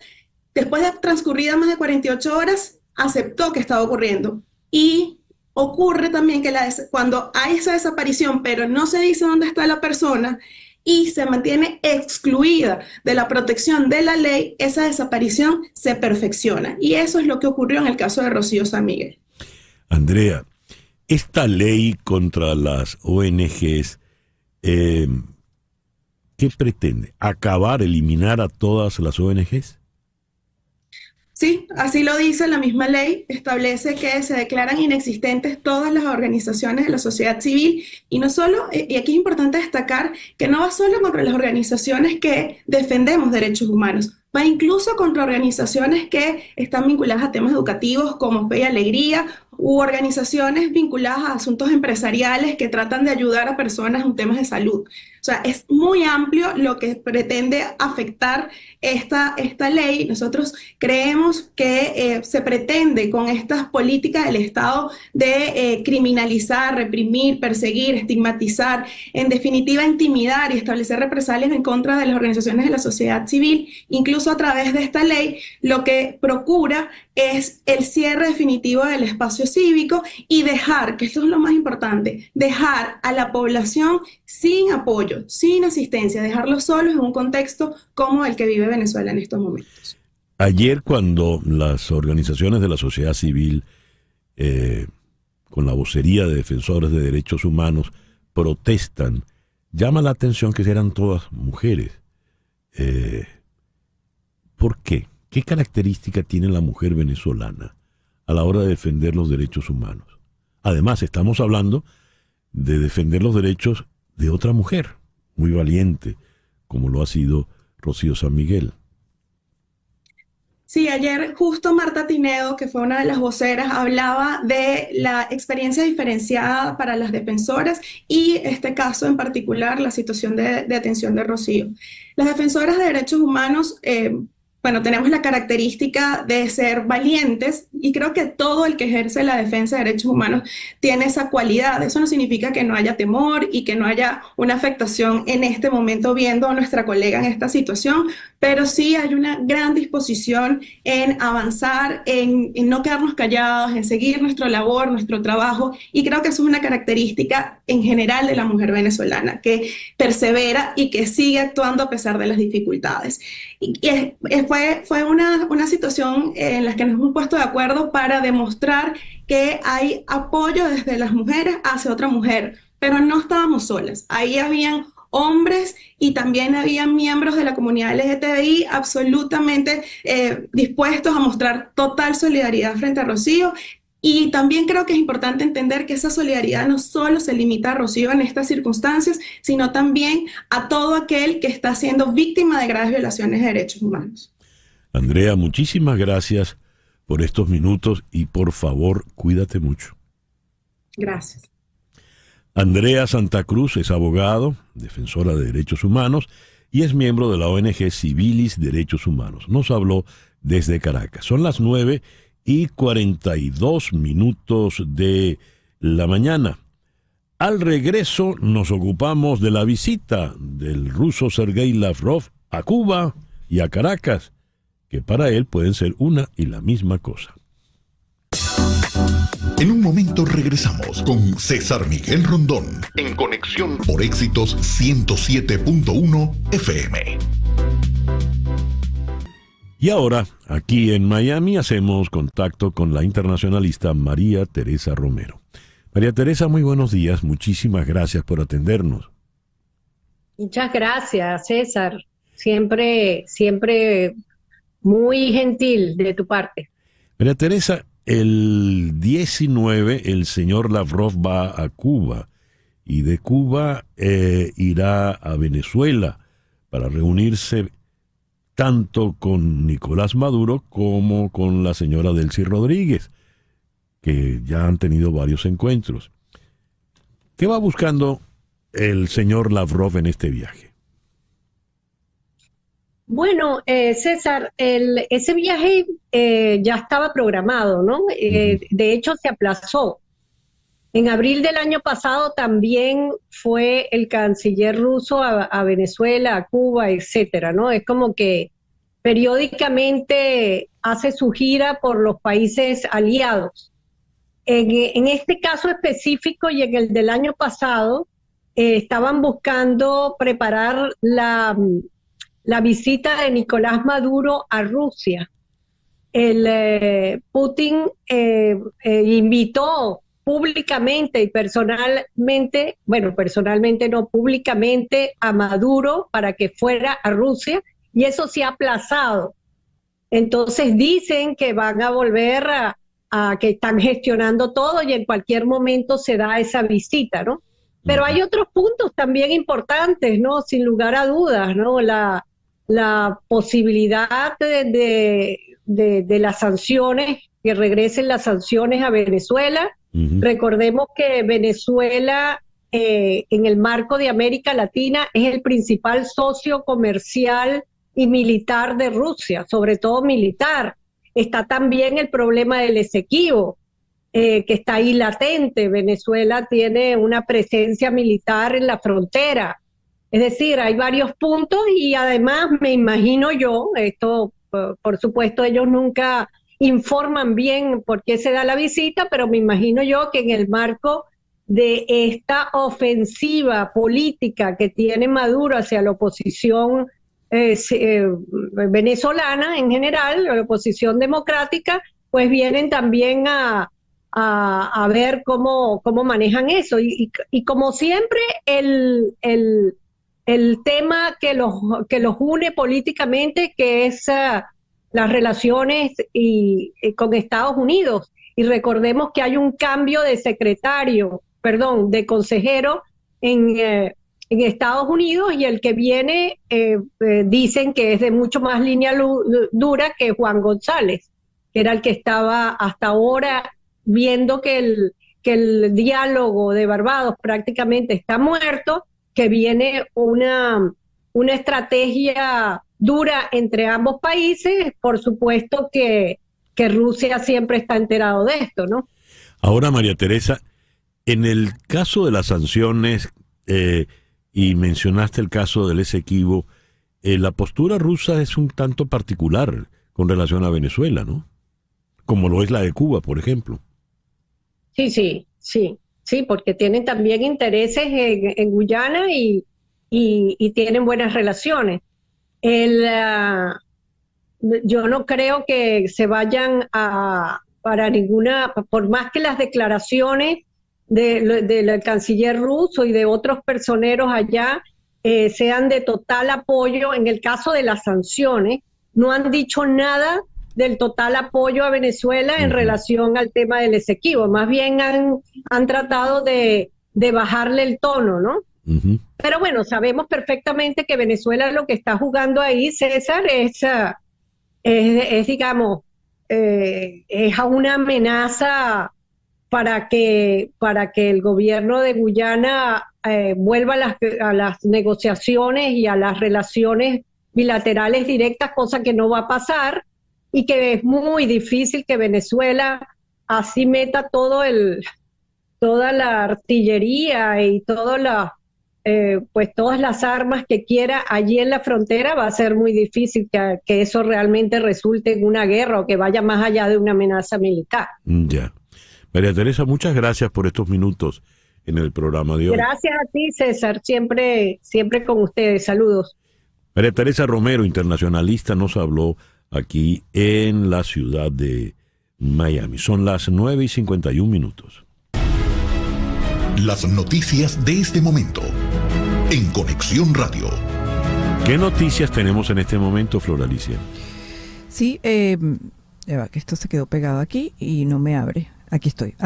después de transcurridas más de 48 horas, aceptó que estaba ocurriendo. Y ocurre también que cuando hay esa desaparición, pero no se dice dónde está la persona y se mantiene excluida de la protección de la ley, esa desaparición se perfecciona. Y eso es lo que ocurrió en el caso de Rocío San Miguel. Andrea, esta ley contra las ONGs, ¿qué pretende? ¿Acabar, eliminar a todas las ONGs? Sí, así lo dice la misma ley, establece que se declaran inexistentes todas las organizaciones de la sociedad civil y no solo, y aquí es importante destacar que no va solo contra las organizaciones que defendemos derechos humanos, va incluso contra organizaciones que están vinculadas a temas educativos como Fe y Alegría, u organizaciones vinculadas a asuntos empresariales que tratan de ayudar a personas en temas de salud. O sea, es muy amplio lo que pretende afectar esta ley. Nosotros creemos que se pretende con estas políticas del Estado de criminalizar, reprimir, perseguir, estigmatizar, en definitiva intimidar y establecer represalias en contra de las organizaciones de la sociedad civil. Incluso a través de esta ley, lo que procura es el cierre definitivo del espacio cívico y dejar, que esto es lo más importante, dejar a la población sin apoyo, sin asistencia, dejarlos solos en un contexto como el que vive Venezuela en estos momentos. Ayer, cuando las organizaciones de la sociedad civil, con la vocería de defensores de derechos humanos, protestan, llama la atención que eran todas mujeres. ¿Por qué? ¿Qué característica tiene la mujer venezolana a la hora de defender los derechos humanos? Además, estamos hablando de defender los derechos de otra mujer, muy valiente, como lo ha sido Rocío San Miguel. Sí, ayer justo Marta Tinedo, que fue una de las voceras, hablaba de la experiencia diferenciada para las defensoras y este caso en particular, la situación de detención de Rocío. Las defensoras de derechos humanos, tenemos la característica de ser valientes y creo que todo el que ejerce la defensa de derechos humanos tiene esa cualidad. Eso no significa que no haya temor y que no haya una afectación en este momento viendo a nuestra colega en esta situación, pero sí hay una gran disposición en avanzar, en no quedarnos callados, en seguir nuestra labor, nuestro trabajo, y creo que eso es una característica en general de la mujer venezolana, que persevera y que sigue actuando a pesar de las dificultades. Fue una situación en la que nos hemos puesto de acuerdo para demostrar que hay apoyo desde las mujeres hacia otra mujer, pero no estábamos solas. Ahí habían hombres y también habían miembros de la comunidad LGTBI absolutamente dispuestos a mostrar total solidaridad frente a Rocío. Y también creo que es importante entender que esa solidaridad no solo se limita a Rocío en estas circunstancias, sino también a todo aquel que está siendo víctima de graves violaciones de derechos humanos. Andrea, muchísimas gracias por estos minutos y por favor, cuídate mucho. Gracias. Andrea Santa Cruz es abogado, defensora de derechos humanos y es miembro de la ONG Civilis Derechos Humanos. Nos habló desde Caracas. Son las 9:42 de la mañana. Al regreso nos ocupamos de la visita del ruso Sergei Lavrov a Cuba y a Caracas, que para él pueden ser una y la misma cosa. En un momento regresamos con César Miguel Rondón en Conexión por Éxitos 107.1 FM. Y ahora, aquí en Miami, hacemos contacto con la internacionalista María Teresa Romero. María Teresa, muy buenos días. Muchísimas gracias por atendernos. Muchas gracias, César. Siempre muy gentil de tu parte. María Teresa, el 19 el señor Lavrov va a Cuba y de Cuba irá a Venezuela para reunirse tanto con Nicolás Maduro como con la señora Delcy Rodríguez, que ya han tenido varios encuentros. ¿Qué va buscando el señor Lavrov en este viaje? Bueno, César, ese viaje ya estaba programado, ¿no? De hecho, se aplazó. En abril del año pasado también fue el canciller ruso a Venezuela, a Cuba, etcétera, ¿no? Es como que periódicamente hace su gira por los países aliados. En este caso específico y en el del año pasado, estaban buscando preparar la visita de Nicolás Maduro a Rusia. Putin invitó públicamente y personalmente, públicamente a Maduro para que fuera a Rusia, y eso se ha aplazado. Entonces dicen que van a volver a que están gestionando todo y en cualquier momento se da esa visita, ¿no? Pero hay otros puntos también importantes, ¿no? Sin lugar a dudas, ¿no? La la posibilidad de las sanciones, que regresen las sanciones a Venezuela. Recordemos que Venezuela, en el marco de América Latina, es el principal socio comercial y militar de Rusia, sobre todo militar. Está también el problema del Esequibo, que está ahí latente. Venezuela tiene una presencia militar en la frontera. Es decir, hay varios puntos y además me imagino yo, esto por supuesto ellos nunca informan bien por qué se da la visita, pero me imagino yo que en el marco de esta ofensiva política que tiene Maduro hacia la oposición venezolana en general, la oposición democrática, pues vienen también a ver cómo manejan eso. Y como siempre, el tema que los une políticamente, que es las relaciones con Estados Unidos. Y recordemos que hay un cambio de de consejero en Estados Unidos, y el que viene dicen que es de mucho más línea dura que Juan González, que era el que estaba hasta ahora viendo que el diálogo de Barbados prácticamente está muerto, que viene una estrategia dura entre ambos países. Por supuesto que Rusia siempre está enterado de esto, ¿no? Ahora, María Teresa, en el caso de las sanciones, y mencionaste el caso del Esequibo, la postura rusa es un tanto particular con relación a Venezuela, ¿no? Como lo es la de Cuba, por ejemplo. Sí, porque tienen también intereses en Guyana y tienen buenas relaciones. Yo no creo que se vayan para ninguna, por más que las declaraciones del canciller ruso y de otros personeros allá sean de total apoyo. En el caso de las sanciones, no han dicho nada del total apoyo a Venezuela en relación al tema del Esequibo. Más bien han tratado de bajarle el tono, ¿no? Pero bueno, sabemos perfectamente que Venezuela lo que está jugando ahí, César, digamos, es una amenaza para que el gobierno de Guyana vuelva a las negociaciones y a las relaciones bilaterales directas, cosa que no va a pasar, y que es muy difícil que Venezuela así meta toda la artillería y todas las armas que quiera allí en la frontera. Va a ser muy difícil que eso realmente resulte en una guerra o que vaya más allá de una amenaza militar. Ya. María Teresa, muchas gracias por estos minutos en el programa de hoy. Gracias a ti, César, siempre con ustedes. Saludos. María Teresa Romero, internacionalista, nos habló aquí en la ciudad de Miami. Son las 9:51. Las noticias de este momento en Conexión Radio. ¿Qué noticias tenemos en este momento, Flor Alicia? Sí, que esto se quedó pegado aquí y no me abre. Aquí estoy.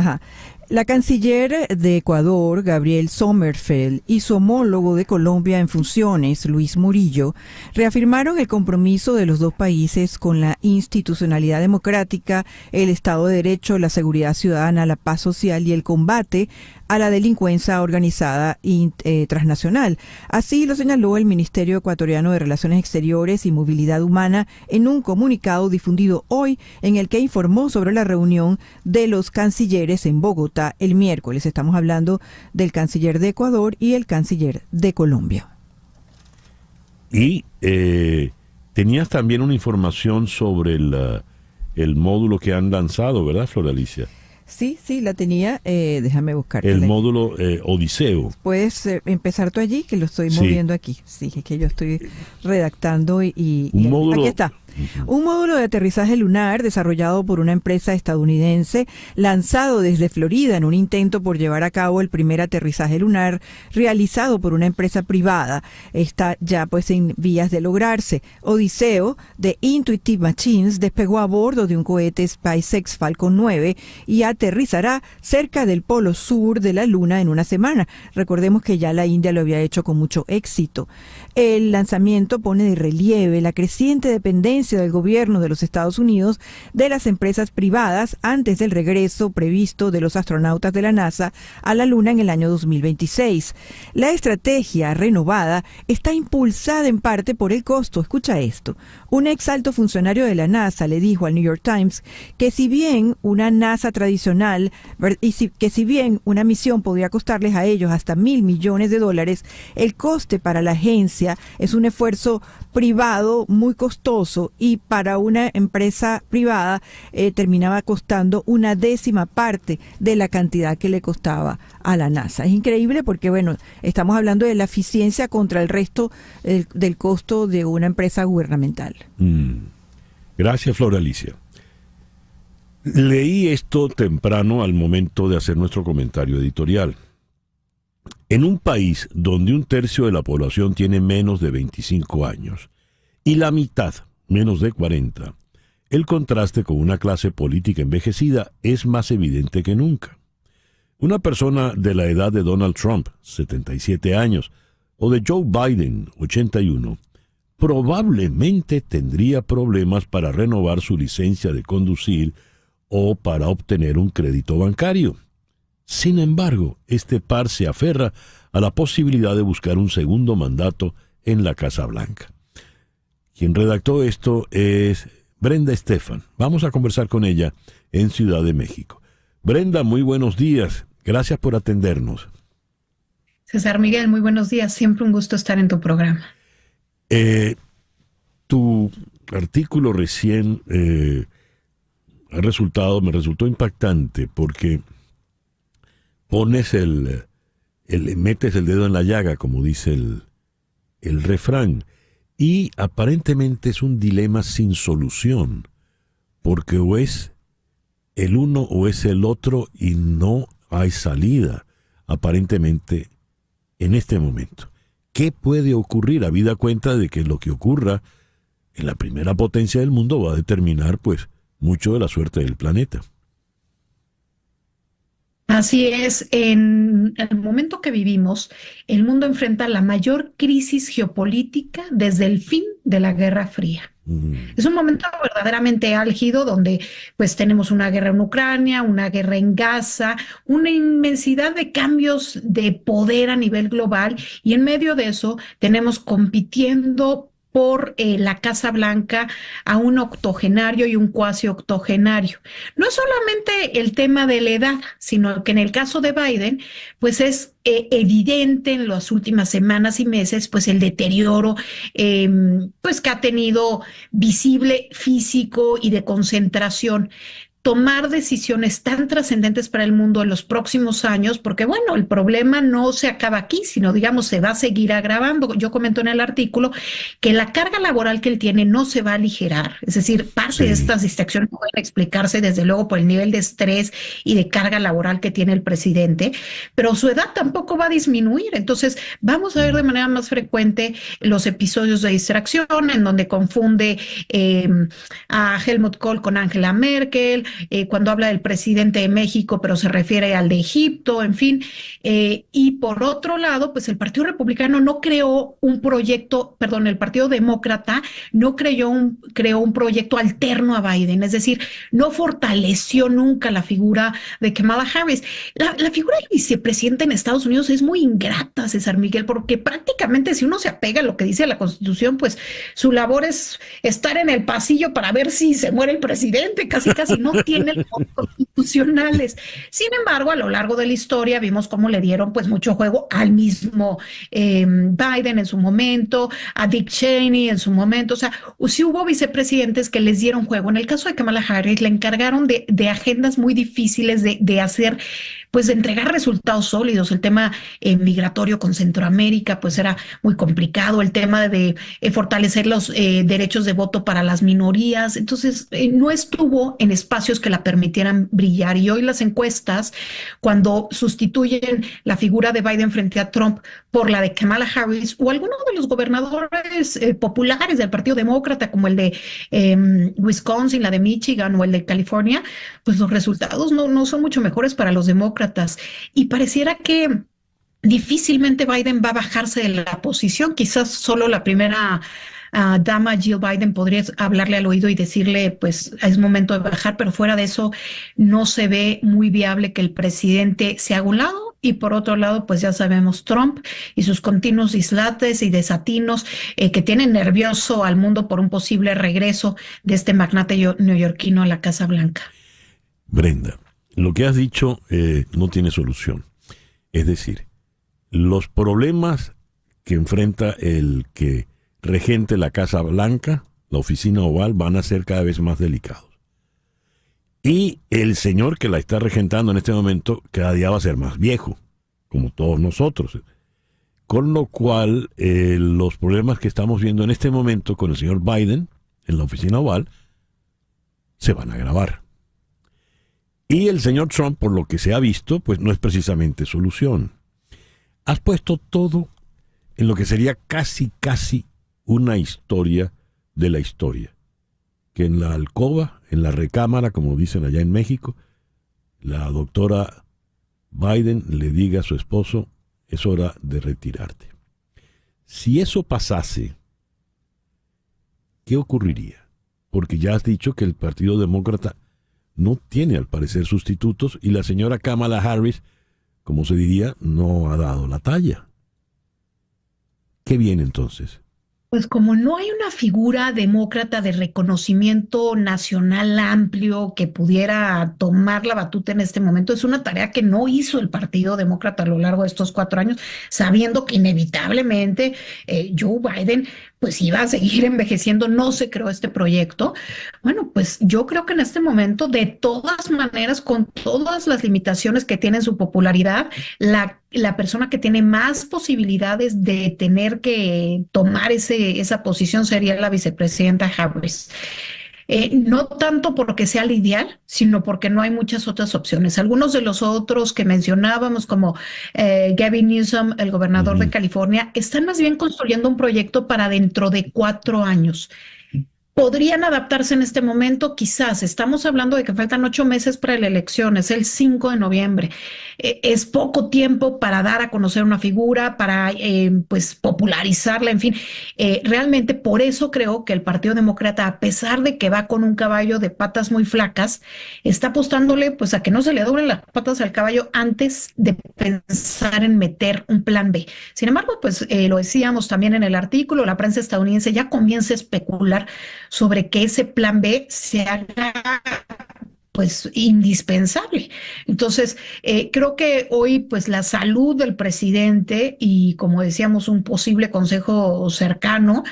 La canciller de Ecuador, Gabriel Sommerfeld, y su homólogo de Colombia en funciones, Luis Murillo, reafirmaron el compromiso de los dos países con la institucionalidad democrática, el Estado de Derecho, la seguridad ciudadana, la paz social y el combate a la delincuencia organizada y transnacional. Así lo señaló el Ministerio Ecuatoriano de Relaciones Exteriores y Movilidad Humana en un comunicado difundido hoy, en el que informó sobre la reunión de los cancilleres en Bogotá el miércoles. Estamos hablando del canciller de Ecuador y el canciller de Colombia. Y tenías también una información sobre el módulo que han lanzado, ¿verdad, Flor Alicia? Sí, la tenía. Déjame buscar. El módulo Odiseo. Puedes empezar tú allí, que lo estoy moviendo aquí. Sí, es que yo estoy redactando y módulo, aquí está. Un módulo de aterrizaje lunar desarrollado por una empresa estadounidense, lanzado desde Florida en un intento por llevar a cabo el primer aterrizaje lunar realizado por una empresa privada, está ya pues en vías de lograrse. Odiseo de Intuitive Machines despegó a bordo de un cohete SpaceX Falcon 9 y aterrizará cerca del polo sur de la Luna en una semana. Recordemos que ya la India lo había hecho con mucho éxito. El lanzamiento pone de relieve la creciente dependencia del gobierno de los Estados Unidos de las empresas privadas antes del regreso previsto de los astronautas de la NASA a la Luna en el año 2026. La estrategia renovada está impulsada en parte por el costo. Escucha esto. Un ex alto funcionario de la NASA le dijo al New York Times que si bien una NASA tradicional que si bien una misión podría costarles a ellos hasta $1.000 millones, el coste para la agencia es un esfuerzo privado muy costoso y para una empresa privada terminaba costando una décima parte de la cantidad que le costaba a la NASA. Es increíble porque, bueno, estamos hablando de la eficiencia contra el resto del costo de una empresa gubernamental. Gracias, Flor Alicia. Leí esto temprano al momento de hacer nuestro comentario editorial. En un país donde un tercio de la población tiene menos de 25 años y la mitad menos de 40, el contraste con una clase política envejecida es más evidente que nunca. Una persona de la edad de Donald Trump, 77 años, o de Joe Biden, 81, probablemente tendría problemas para renovar su licencia de conducir o para obtener un crédito bancario. Sin embargo, este par se aferra a la posibilidad de buscar un segundo mandato en la Casa Blanca. Quien redactó esto es Brenda Estefan. Vamos a conversar con ella en Ciudad de México. Brenda, muy buenos días. Gracias por atendernos. César Miguel, muy buenos días. Siempre un gusto estar en tu programa. Tu artículo recién me resultó impactante porque metes el dedo en la llaga, como dice el refrán, y aparentemente es un dilema sin solución, porque o es el uno o es el otro y no hay salida, aparentemente, en este momento. ¿Qué puede ocurrir? Habida cuenta de que lo que ocurra en la primera potencia del mundo va a determinar, pues, mucho de la suerte del planeta. Así es, en el momento que vivimos, el mundo enfrenta la mayor crisis geopolítica desde el fin de la Guerra Fría. Es un momento verdaderamente álgido donde pues tenemos una guerra en Ucrania, una guerra en Gaza, una inmensidad de cambios de poder a nivel global y en medio de eso tenemos compitiendo por la Casa Blanca a un octogenario y un cuasi octogenario. No es solamente el tema de la edad, sino que en el caso de Biden, pues es evidente en las últimas semanas y meses, pues el deterioro pues que ha tenido visible físico y de concentración. Tomar decisiones tan trascendentes para el mundo en los próximos años, porque bueno, el problema no se acaba aquí, sino digamos se va a seguir agravando. Yo comento en el artículo que la carga laboral que él tiene no se va a aligerar, es decir, parte de estas distracciones pueden explicarse desde luego por el nivel de estrés y de carga laboral que tiene el presidente, pero su edad tampoco va a disminuir, entonces vamos a ver de manera más frecuente los episodios de distracción en donde confunde a Helmut Kohl con Angela Merkel, cuando habla del presidente de México, pero se refiere al de Egipto, en fin. Y por otro lado, pues el Partido Republicano no creó un proyecto, perdón, el Partido Demócrata no creó un proyecto alterno a Biden, es decir, no fortaleció nunca la figura de Kamala Harris. La figura del vicepresidente en Estados Unidos es muy ingrata, César Miguel, porque prácticamente si uno se apega a lo que dice la Constitución, pues su labor es estar en el pasillo para ver si se muere el presidente, casi no tiene los constitucionales. Sin embargo, a lo largo de la historia vimos cómo le dieron pues mucho juego al mismo Biden en su momento, a Dick Cheney en su momento, o sea, sí hubo vicepresidentes que les dieron juego. En el caso de Kamala Harris le encargaron de agendas muy difíciles de hacer pues de entregar resultados sólidos. El tema migratorio con Centroamérica pues era muy complicado, el tema de fortalecer los derechos de voto para las minorías. Entonces no estuvo en espacios que la permitieran brillar, y hoy las encuestas, cuando sustituyen la figura de Biden frente a Trump por la de Kamala Harris o algunos de los gobernadores populares del Partido Demócrata, como el de Wisconsin, la de Michigan o el de California, pues los resultados no son mucho mejores para los demócratas, y pareciera que difícilmente Biden va a bajarse de la posición. Quizás solo la primera dama Jill Biden podría hablarle al oído y decirle pues es momento de bajar, pero fuera de eso no se ve muy viable que el presidente se haga un lado. Y por otro lado, pues ya sabemos Trump y sus continuos dislates y desatinos que tienen nervioso al mundo por un posible regreso de este magnate neoyorquino a la Casa Blanca. Brenda, lo que has dicho no tiene solución. Es decir, los problemas que enfrenta el que regente la Casa Blanca, la oficina oval, van a ser cada vez más delicados. Y el señor que la está regentando en este momento cada día va a ser más viejo, como todos nosotros. Con lo cual, los problemas que estamos viendo en este momento con el señor Biden en la oficina oval se van a agravar. Y el señor Trump, por lo que se ha visto, pues no es precisamente solución. Has puesto todo en lo que sería casi una historia de la historia. Que en la alcoba, en la recámara, como dicen allá en México, la doctora Biden le diga a su esposo, es hora de retirarte. Si eso pasase, ¿qué ocurriría? Porque ya has dicho que el Partido Demócrata no tiene al parecer sustitutos y la señora Kamala Harris, como se diría, no ha dado la talla. ¿Qué viene entonces? Pues como no hay una figura demócrata de reconocimiento nacional amplio que pudiera tomar la batuta en este momento, es una tarea que no hizo el Partido Demócrata a lo largo de estos 4 años, sabiendo que inevitablemente Joe Biden pues iba a seguir envejeciendo, no se creó este proyecto. Bueno, pues yo creo que en este momento, de todas maneras, con todas las limitaciones que tiene su popularidad, la persona que tiene más posibilidades de tener que tomar esa posición sería la vicepresidenta Harris. No tanto porque sea el ideal, sino porque no hay muchas otras opciones. Algunos de los otros que mencionábamos, como Gavin Newsom, el gobernador de California, están más bien construyendo un proyecto para dentro de 4 años. ¿Podrían adaptarse en este momento? Quizás. Estamos hablando de que faltan 8 meses para la elección, es el 5 de noviembre. Es poco tiempo para dar a conocer una figura, para pues popularizarla, en fin. Realmente por eso creo que el Partido Demócrata, a pesar de que va con un caballo de patas muy flacas, está apostándole pues a que no se le doblen las patas al caballo antes de pensar en meter un plan B. Sin embargo, pues lo decíamos también en el artículo, la prensa estadounidense ya comienza a especular sobre que ese plan B se haga pues indispensable. Entonces, creo que hoy pues la salud del presidente y, como decíamos, un posible consejo cercano,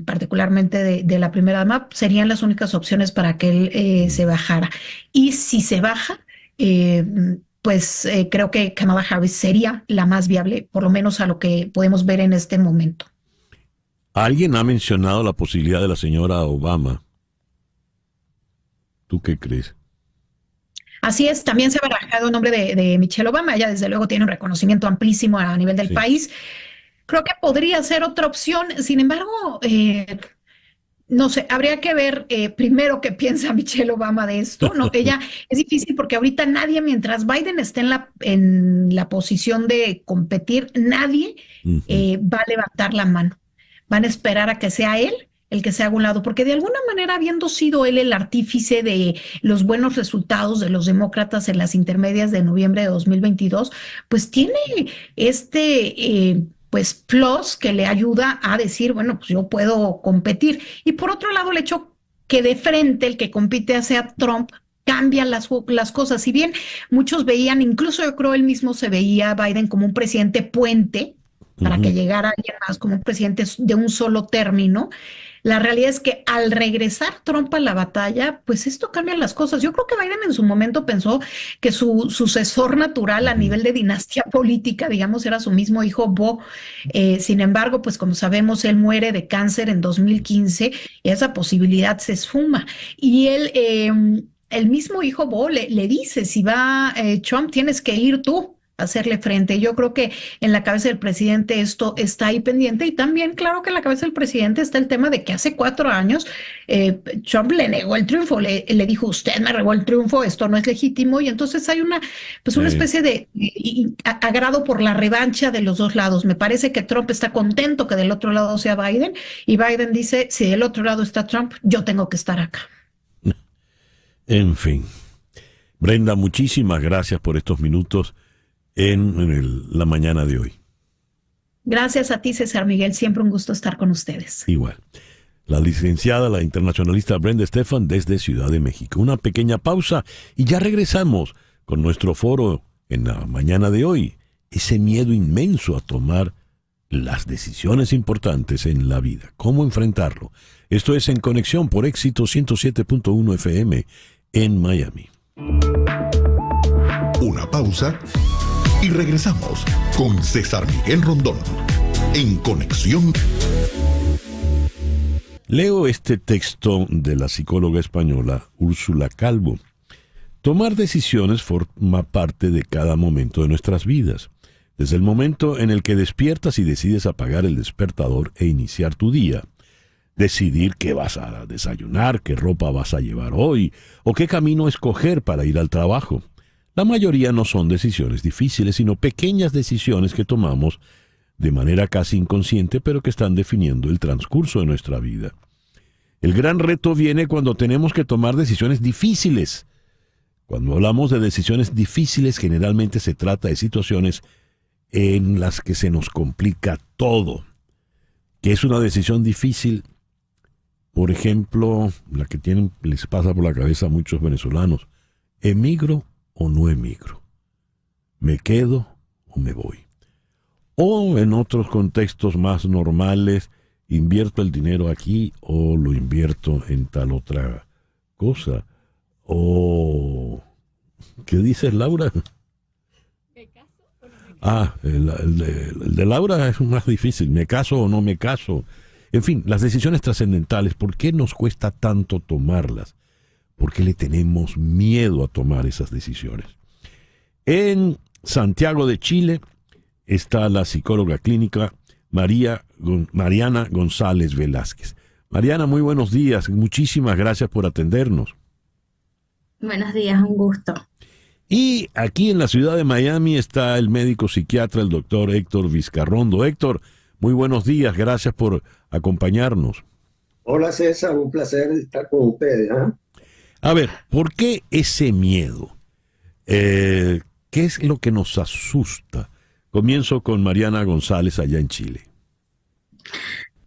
particularmente de la primera dama, serían las únicas opciones para que él se bajara. Y si se baja, pues creo que Kamala Harris sería la más viable, por lo menos a lo que podemos ver en este momento. Alguien ha mencionado la posibilidad de la señora Obama. ¿Tú qué crees? Así es, también se ha barajado el nombre de Michelle Obama. Ella desde luego tiene un reconocimiento amplísimo a nivel del país. Creo que podría ser otra opción. Sin embargo, no sé, habría que ver primero qué piensa Michelle Obama de esto, ¿no? Ella es difícil porque ahorita nadie, mientras Biden esté en la posición de competir, nadie va a levantar la mano. Van a esperar a que sea él el que se haga un lado, porque de alguna manera, habiendo sido él el artífice de los buenos resultados de los demócratas en las intermedias de noviembre de 2022, pues tiene pues plus que le ayuda a decir, bueno, pues yo puedo competir. Y por otro lado, el hecho que de frente el que compite sea Trump cambia las cosas. Si bien muchos veían, incluso yo creo él mismo se veía a Biden como un presidente puente, para que llegara alguien más, como un presidente de un solo término, la realidad es que al regresar Trump a la batalla, pues esto cambia las cosas. Yo creo que Biden en su momento pensó que su sucesor natural a nivel de dinastía política, digamos, era su mismo hijo Beau. Sin embargo, pues como sabemos, él muere de cáncer en 2015 y esa posibilidad se esfuma. Y el mismo hijo Beau le dice, si va Trump, tienes que ir tú a hacerle frente. Yo creo que en la cabeza del presidente esto está ahí pendiente y también, claro que en la cabeza del presidente está el tema de que hace 4 años Trump le negó el triunfo, le dijo, usted me negó el triunfo, esto no es legítimo, y entonces hay una especie de agrado por la revancha de los dos lados. Me parece que Trump está contento que del otro lado sea Biden, y Biden dice, si del otro lado está Trump, yo tengo que estar acá. En fin. Brenda, muchísimas gracias por estos minutos en la mañana de hoy. Gracias a ti, César Miguel. Siempre un gusto estar con ustedes. Igual. La licenciada, la internacionalista Brenda Estefan desde Ciudad de México. Una pequeña pausa y ya regresamos con nuestro foro en la mañana de hoy. Ese miedo inmenso a tomar las decisiones importantes en la vida. ¿Cómo enfrentarlo? Esto es En Conexión por Éxito 107.1 FM en Miami. Una pausa y regresamos con César Miguel Rondón en Conexión. Leo este texto de la psicóloga española Úrsula Calvo. Tomar decisiones forma parte de cada momento de nuestras vidas. Desde el momento en el que despiertas y decides apagar el despertador e iniciar tu día. Decidir qué vas a desayunar, qué ropa vas a llevar hoy o qué camino escoger para ir al trabajo. La mayoría no son decisiones difíciles, sino pequeñas decisiones que tomamos de manera casi inconsciente, pero que están definiendo el transcurso de nuestra vida. El gran reto viene cuando tenemos que tomar decisiones difíciles. Cuando hablamos de decisiones difíciles, generalmente se trata de situaciones en las que se nos complica todo. ¿Qué es una decisión difícil? Por ejemplo, la que les pasa por la cabeza a muchos venezolanos. ¿Emigro o no emigro? ¿Me quedo o me voy? O en otros contextos más normales, ¿invierto el dinero aquí o lo invierto en tal otra cosa? O ¿qué dices, Laura? ¿Me caso o no me caso? El de Laura es más difícil. ¿Me caso o no me caso? En fin, las decisiones trascendentales, ¿por qué nos cuesta tanto tomarlas? ¿Por qué le tenemos miedo a tomar esas decisiones? En Santiago de Chile está la psicóloga clínica Mariana González Velázquez. Mariana, muy buenos días. Muchísimas gracias por atendernos. Buenos días, un gusto. Y aquí en la ciudad de Miami está el médico psiquiatra, el doctor Héctor Vizcarrondo. Héctor, muy buenos días. Gracias por acompañarnos. Hola, César. Un placer estar con ustedes. A ver, ¿por qué ese miedo? ¿Qué es lo que nos asusta? Comienzo con Mariana González allá en Chile.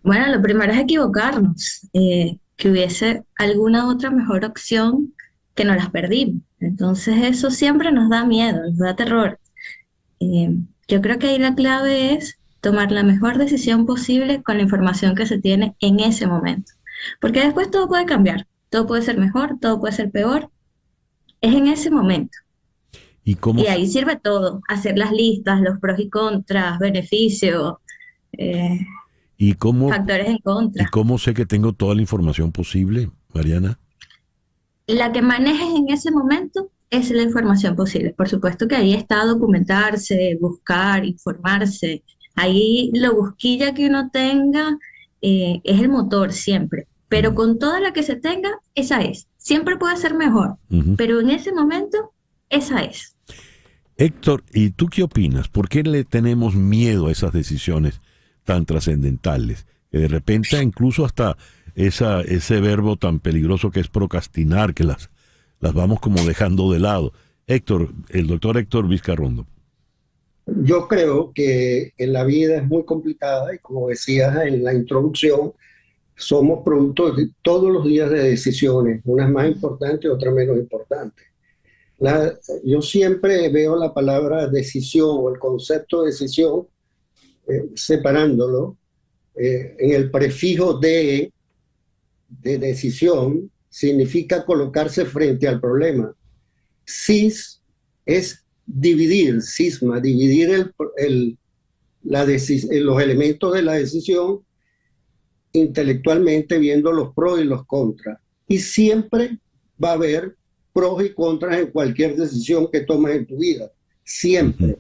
Bueno, lo primero es equivocarnos, que hubiese alguna otra mejor opción que no las perdimos. Entonces eso siempre nos da miedo, nos da terror. Yo creo que ahí la clave es tomar la mejor decisión posible con la información que se tiene en ese momento. Porque después todo puede cambiar, todo puede ser mejor, todo puede ser peor. Es en ese momento. Y ahí sirve todo, hacer las listas, los pros y contras, beneficios, factores en contra. ¿Y cómo sé que tengo toda la información posible, Mariana? La que manejes en ese momento es la información posible. Por supuesto que ahí está documentarse, buscar, informarse. Ahí lo busquilla que uno tenga es el motor siempre. Pero con toda la que se tenga, esa es. Siempre puede ser mejor, pero en ese momento, esa es. Héctor, ¿y tú qué opinas? ¿Por qué le tenemos miedo a esas decisiones tan trascendentales? Que de repente incluso hasta ese verbo tan peligroso que es procrastinar, que las vamos como dejando de lado. Héctor, el doctor Héctor Vizcarrondo. Yo creo que en la vida es muy complicada y como decías en la introducción, somos producto de todos los días de decisiones, unas más importantes, otras menos importantes. Yo siempre veo la palabra decisión o el concepto de decisión separándolo en el prefijo de de decisión significa colocarse frente al problema. Cis es dividir, cisma, dividir los elementos de la decisión intelectualmente, viendo los pros y los contras. Y siempre va a haber pros y contras en cualquier decisión que tomes en tu vida. Siempre.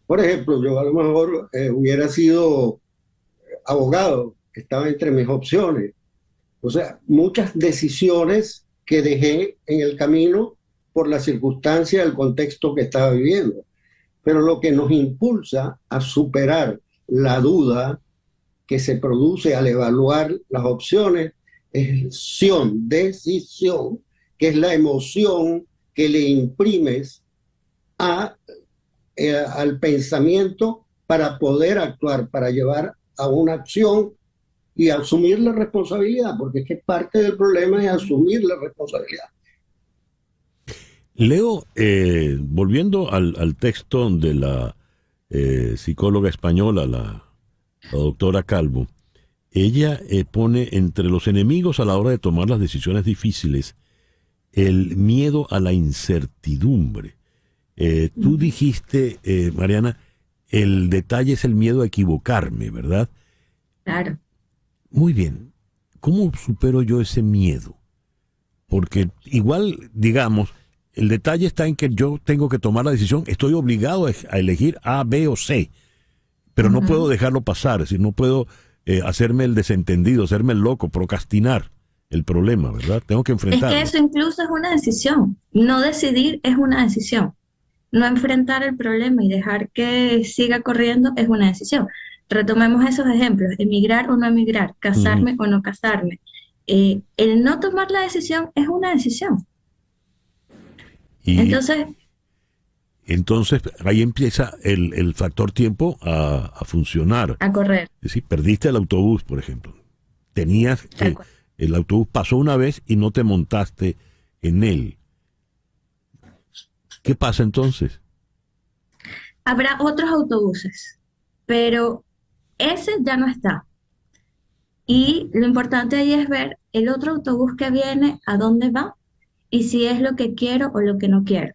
Por ejemplo, yo a lo mejor hubiera sido abogado, estaba entre mis opciones. O sea, muchas decisiones que dejé en el camino por la circunstancia, el contexto que estaba viviendo. Pero lo que nos impulsa a superar la duda que se produce al evaluar las opciones es decisión, que es la emoción que le imprimes al pensamiento para poder actuar, para llevar a una acción y asumir la responsabilidad, porque es que parte del problema es asumir la responsabilidad. Leo, volviendo al texto de la psicóloga española, la doctora Calvo, ella pone entre los enemigos a la hora de tomar las decisiones difíciles el miedo a la incertidumbre. Tú dijiste, Mariana, el detalle es el miedo a equivocarme, ¿verdad? Claro. Muy bien. ¿Cómo supero yo ese miedo? Porque igual, digamos, el detalle está en que yo tengo que tomar la decisión, estoy obligado a elegir A, B o C, pero no puedo dejarlo pasar, es decir, no puedo hacerme el desentendido, hacerme el loco, procrastinar el problema, ¿verdad? Tengo que enfrentarlo. Es que eso incluso es una decisión. No decidir es una decisión. No enfrentar el problema y dejar que siga corriendo es una decisión. Retomemos esos ejemplos, emigrar o no emigrar, casarme o no casarme. El no tomar la decisión es una decisión. Entonces ahí empieza el factor tiempo a funcionar. A correr. Es decir, perdiste el autobús, por ejemplo. Tenías que... El autobús pasó una vez y no te montaste en él. ¿Qué pasa entonces? Habrá otros autobuses, pero ese ya no está. Y lo importante ahí es ver el otro autobús que viene, a dónde va y si es lo que quiero o lo que no quiero.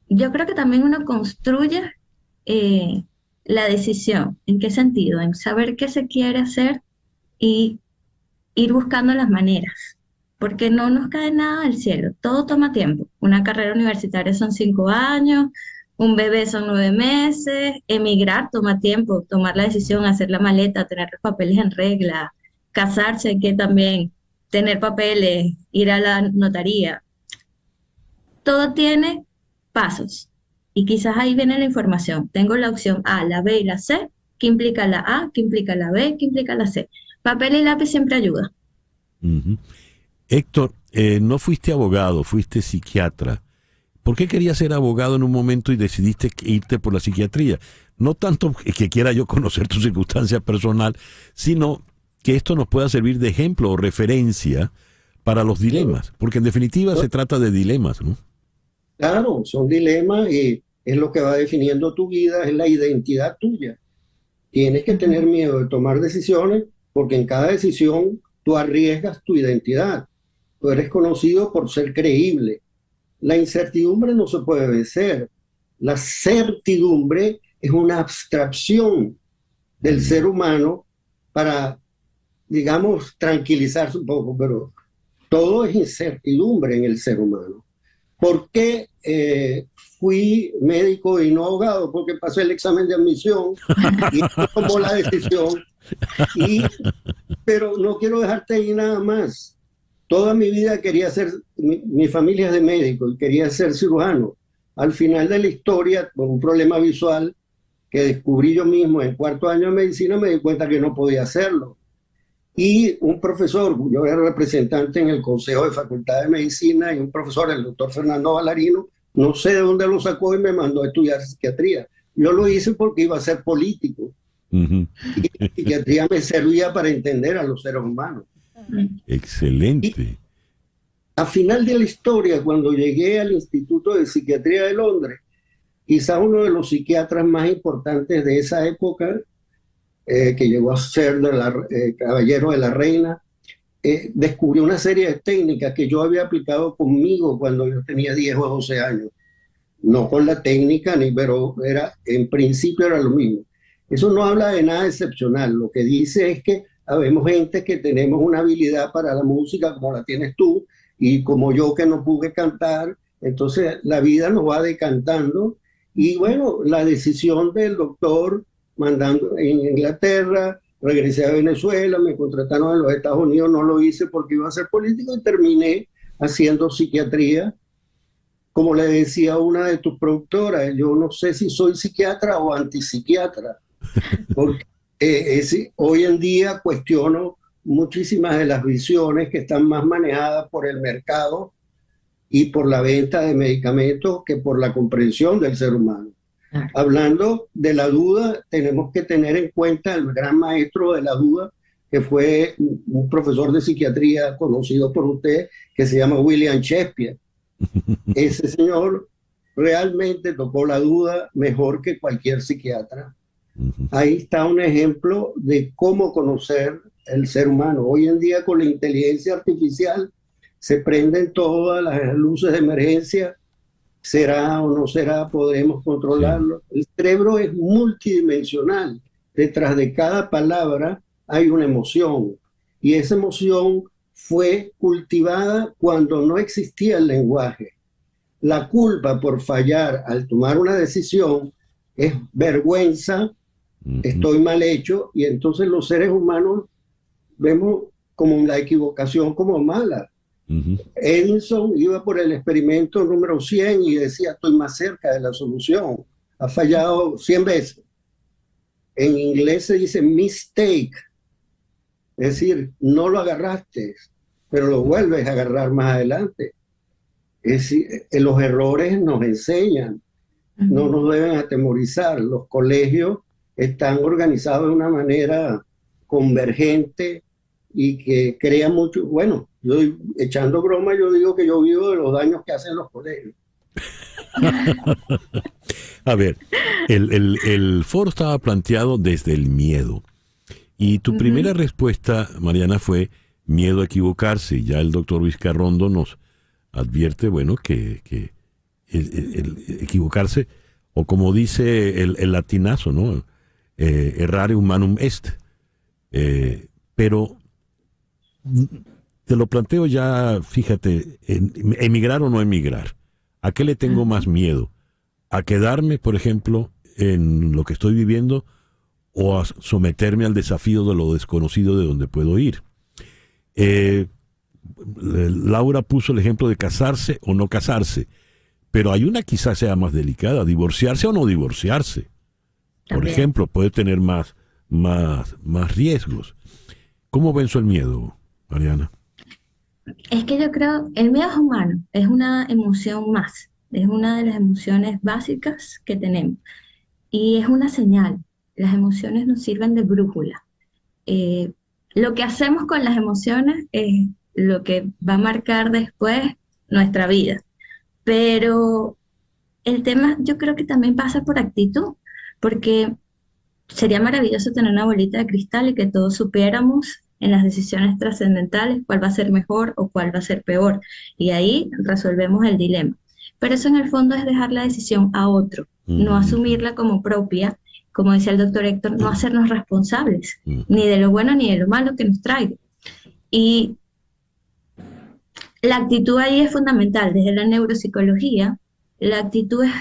Yo creo que también uno construye la decisión. ¿En qué sentido? En saber qué se quiere hacer y ir buscando las maneras, porque no nos cae nada del cielo, todo toma tiempo. Una carrera universitaria son 5 años, un bebé son 9 meses, emigrar toma tiempo, tomar la decisión, hacer la maleta, tener los papeles en regla, casarse, hay que también tener papeles, ir a la notaría. Todo tiene pasos y quizás ahí viene la información. Tengo la opción A, la B y la C. ¿Qué implica la A? ¿Qué implica la B? ¿Qué implica la C? Papel y lápiz siempre ayuda. Héctor, no fuiste abogado, fuiste psiquiatra. ¿Por qué querías ser abogado en un momento y decidiste irte por la psiquiatría? No tanto que quiera yo conocer tu circunstancia personal, sino que esto nos pueda servir de ejemplo o referencia para los dilemas, porque en definitiva se trata de dilemas, ¿no? Claro, son dilemas y es lo que va definiendo tu vida, es la identidad tuya. Tienes que tener miedo de tomar decisiones porque en cada decisión tú arriesgas tu identidad. Tú eres conocido por ser creíble. La incertidumbre no se puede vencer. La certidumbre es una abstracción del ser humano para, digamos, tranquilizarse un poco, pero todo es incertidumbre en el ser humano. ¿Por qué fui médico y no abogado? Porque pasé el examen de admisión y tomó la decisión. Pero no quiero dejarte ahí nada más. Toda mi vida quería ser, mi familia es de médico y quería ser cirujano. Al final de la historia, por un problema visual que descubrí yo mismo en 4º año de medicina, me di cuenta que no podía hacerlo. Y un profesor, yo era representante en el Consejo de Facultad de Medicina, y un profesor, el doctor Fernando Valarino, no sé de dónde lo sacó y me mandó a estudiar psiquiatría. Yo lo hice porque iba a ser político. Y la psiquiatría me servía para entender a los seres humanos. Excelente. Y a final de la historia, cuando llegué al Instituto de Psiquiatría de Londres, quizás uno de los psiquiatras más importantes de esa época que llegó a ser caballero de la reina, descubrió una serie de técnicas que yo había aplicado conmigo cuando yo tenía 10 o 12 años. No con la técnica, pero en principio era lo mismo. Eso no habla de nada excepcional. Lo que dice es que habemos gente que tenemos una habilidad para la música como la tienes tú, y como yo que no pude cantar, entonces la vida nos va decantando. Y bueno, la decisión del doctor mandando en Inglaterra, regresé a Venezuela, me contrataron en los Estados Unidos, no lo hice porque iba a ser político y terminé haciendo psiquiatría. Como le decía a una de tus productoras, yo no sé si soy psiquiatra o antipsiquiatra, porque hoy en día cuestiono muchísimas de las visiones que están más manejadas por el mercado y por la venta de medicamentos que por la comprensión del ser humano. Hablando de la duda, tenemos que tener en cuenta el gran maestro de la duda, que fue un profesor de psiquiatría conocido por usted, que se llama William Shakespeare. Ese señor realmente tocó la duda mejor que cualquier psiquiatra. Ahí está un ejemplo de cómo conocer el ser humano. Hoy en día, con la inteligencia artificial, se prenden todas las luces de emergencia. ¿Será o no será? ¿Podremos controlarlo? Sí. El cerebro es multidimensional. Detrás de cada palabra hay una emoción. Y esa emoción fue cultivada cuando no existía el lenguaje. La culpa por fallar al tomar una decisión es vergüenza, estoy mal hecho, y entonces los seres humanos vemos como la equivocación como mala. Edison iba por el experimento número 100 y decía, estoy más cerca de la solución. Ha fallado 100 veces. En inglés se dice mistake, es decir, no lo agarraste, pero lo vuelves a agarrar más adelante. Es decir, los errores nos enseñan, no nos deben atemorizar. Los colegios están organizados de una manera convergente y que crea mucho. Bueno, yo echando broma, yo digo que yo vivo de los daños que hacen los colegios. A ver, el foro estaba planteado desde el miedo. Y tu primera respuesta, Mariana, fue miedo a equivocarse. Ya el doctor Vizcarrondo nos advierte, bueno, que el equivocarse, o como dice el latinazo, ¿no? Errare humanum est. Pero te lo planteo ya, fíjate, emigrar o no emigrar. ¿A qué le tengo más miedo? ¿A quedarme, por ejemplo, en lo que estoy viviendo o a someterme al desafío de lo desconocido de donde puedo ir? Laura puso el ejemplo de casarse o no casarse, pero hay una quizás sea más delicada, divorciarse o no divorciarse. Por ejemplo, puede tener más riesgos. ¿Cómo venzo el miedo, Mariana? Es que yo creo, el miedo es humano, es una emoción más, es una de las emociones básicas que tenemos y es una señal. Las emociones nos sirven de brújula. Lo que hacemos con las emociones es lo que va a marcar después nuestra vida, pero el tema yo creo que también pasa por actitud, porque sería maravilloso tener una bolita de cristal y que todos supiéramos en las decisiones trascendentales cuál va a ser mejor o cuál va a ser peor, y ahí resolvemos el dilema. Pero eso en el fondo es dejar la decisión a otro, no asumirla como propia, como decía el doctor Héctor, no hacernos responsables, ni de lo bueno ni de lo malo que nos traiga. Y la actitud ahí es fundamental. Desde la neuropsicología, la actitud es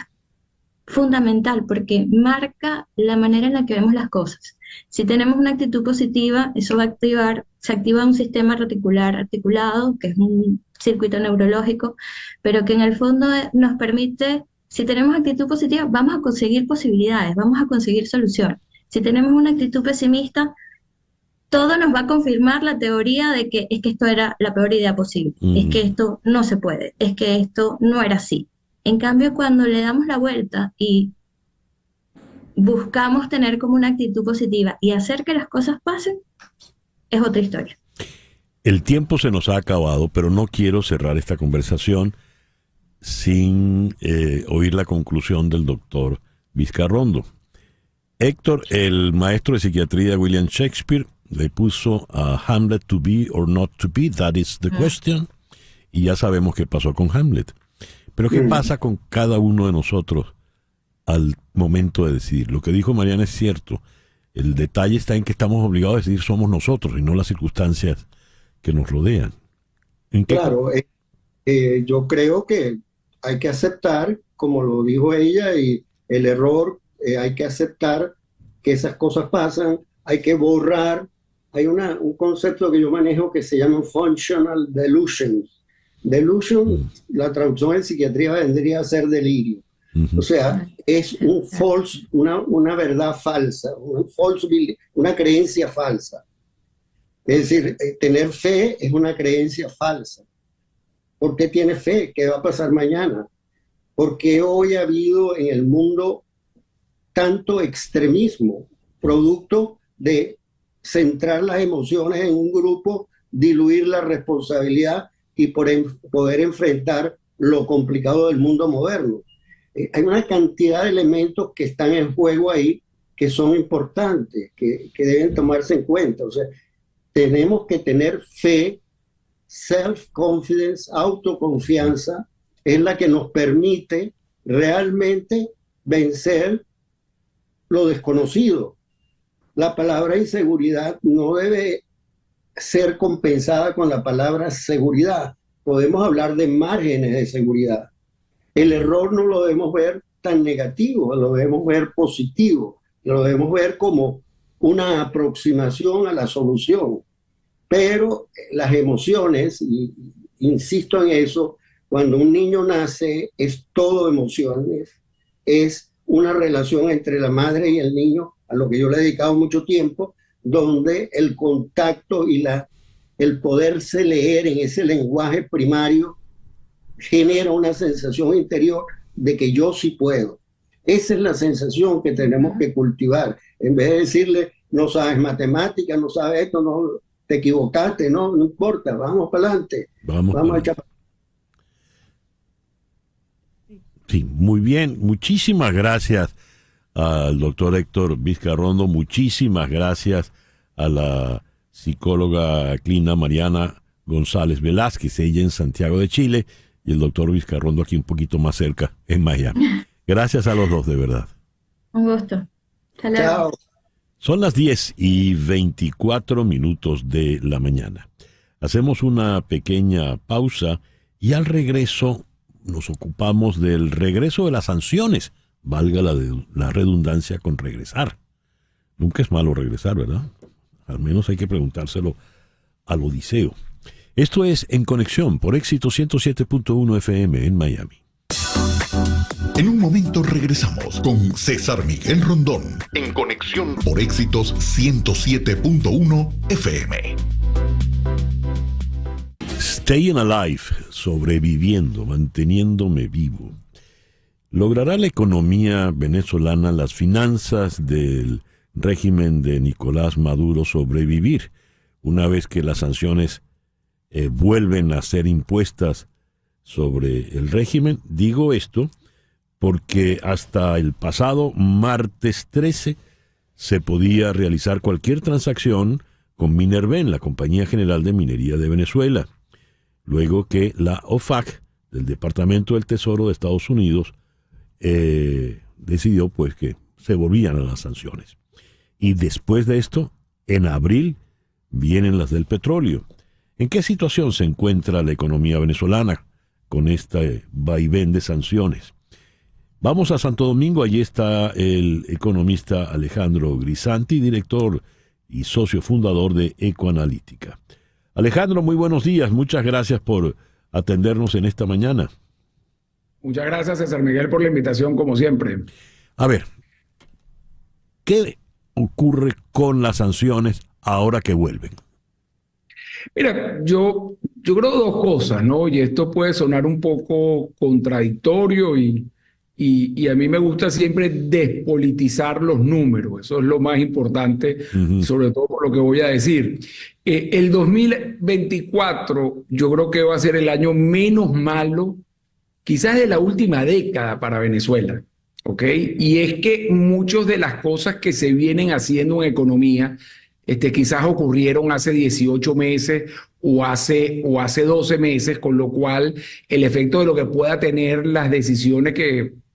fundamental porque marca la manera en la que vemos las cosas. Si tenemos una actitud positiva, eso va a activar, se activa un sistema reticular articulado, que es un circuito neurológico, pero que en el fondo nos permite, si tenemos actitud positiva, vamos a conseguir posibilidades, vamos a conseguir soluciones. Si tenemos una actitud pesimista, todo nos va a confirmar la teoría de que es que esto era la peor idea posible, es que esto no se puede, es que esto no era así. En cambio, cuando le damos la vuelta y buscamos tener como una actitud positiva y hacer que las cosas pasen, es otra historia. El tiempo se nos ha acabado, pero no quiero cerrar esta conversación sin oír la conclusión del doctor Vizcarrondo. Héctor, el maestro de psiquiatría William Shakespeare le puso a Hamlet to be or not to be, that is the question, y ya sabemos qué pasó con Hamlet. Pero ¿qué pasa con cada uno de nosotros al momento de decidir? Lo que dijo Mariana es cierto. El detalle está en que estamos obligados a decidir somos nosotros y no las circunstancias que nos rodean. Claro, yo creo que hay que aceptar, como lo dijo ella, y el error, hay que aceptar que esas cosas pasan, hay que borrar. Hay un concepto que yo manejo que se llama functional delusion. Delusion, la traducción en psiquiatría vendría a ser delirio. O sea, es un false, una verdad falsa, una creencia falsa. Es decir, tener fe es una creencia falsa. ¿Por qué tienes fe? ¿Qué va a pasar mañana? Porque hoy ha habido en el mundo tanto extremismo, producto de centrar las emociones en un grupo, diluir la responsabilidad y poder enfrentar lo complicado del mundo moderno. Hay una cantidad de elementos que están en juego ahí que son importantes, que deben tomarse en cuenta. O sea, tenemos que tener fe, self-confidence, autoconfianza, es la que nos permite realmente vencer lo desconocido. La palabra inseguridad no debe ser compensada con la palabra seguridad. Podemos hablar de márgenes de seguridad. El error no lo debemos ver tan negativo, lo debemos ver positivo, lo debemos ver como una aproximación a la solución. Pero las emociones, y insisto en eso, cuando un niño nace es todo emociones, es una relación entre la madre y el niño, a lo que yo le he dedicado mucho tiempo, donde el contacto y el poderse leer en ese lenguaje primario genera una sensación interior de que yo sí puedo. Esa es la sensación que tenemos que cultivar. En vez de decirle, no sabes matemáticas, no sabes esto, no, te equivocaste, no importa, vamos para adelante. Vamos a echar. Sí, muy bien. Muchísimas gracias al doctor Héctor Vizcarrondo. Muchísimas gracias a la psicóloga clínica Mariana González Velázquez, ella en Santiago de Chile, y el doctor Vizcarrondo aquí un poquito más cerca, en Miami. Gracias a los dos, de verdad. Un gusto. Hasta luego. Chao. Son las 10:24 de la mañana. Hacemos una pequeña pausa y al regreso nos ocupamos del regreso de las sanciones. Valga la redundancia con regresar. Nunca es malo regresar, ¿verdad? Al menos hay que preguntárselo al Odiseo. Esto es En Conexión por Éxito 107.1 FM en Miami. En un momento regresamos con César Miguel Rondón en Conexión por Éxitos 107.1 FM. Staying Alive, sobreviviendo, manteniéndome vivo. ¿Logrará la economía venezolana, las finanzas del régimen de Nicolás Maduro sobrevivir una vez que las sanciones vuelven a ser impuestas sobre el régimen? Digo esto porque hasta el pasado martes 13 se podía realizar cualquier transacción con Minerven, la Compañía General de Minería de Venezuela, luego que la OFAC del Departamento del Tesoro de Estados Unidos decidió pues que se volvían a las sanciones. Y después de esto, en abril, vienen las del petróleo. ¿En qué situación se encuentra la economía venezolana con este vaivén de sanciones? Vamos a Santo Domingo, allí está el economista Alejandro Grisanti, director y socio fundador de Ecoanalítica. Alejandro, muy buenos días, muchas gracias por atendernos en esta mañana. Muchas gracias, César Miguel, por la invitación, como siempre. A ver, ¿qué ocurre con las sanciones ahora que vuelven? Mira, yo creo dos cosas, ¿no? Y esto puede sonar un poco contradictorio y a mí me gusta siempre despolitizar los números. Eso es lo más importante, sobre todo por lo que voy a decir. El 2024 yo creo que va a ser el año menos malo, quizás de la última década para Venezuela. ¿ok? Y es que muchas de las cosas que se vienen haciendo en economía, quizás ocurrieron hace 18 meses o hace 12 meses, con lo cual el efecto de lo que pueda tener las decisiones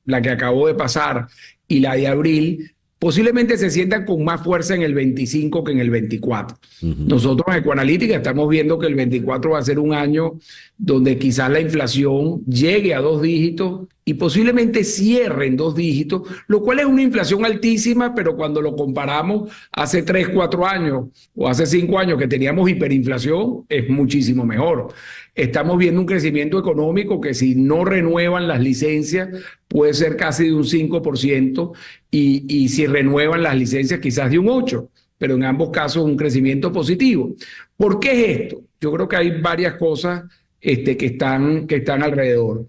la que acabó de pasar y la de abril, posiblemente se sientan con más fuerza en el 25 que en el 24. Nosotros en Ecoanalítica estamos viendo que el 24 va a ser un año donde quizás la inflación llegue a 2 dígitos y posiblemente cierre en 2 dígitos, lo cual es una inflación altísima, pero cuando lo comparamos hace 3, 4 años o hace 5 años que teníamos hiperinflación, es muchísimo mejor. Estamos viendo un crecimiento económico que si no renuevan las licencias puede ser casi de un 5% y si renuevan las licencias quizás de un 8%, pero en ambos casos un crecimiento positivo. ¿Por qué es esto? Yo creo que hay varias cosas que están alrededor.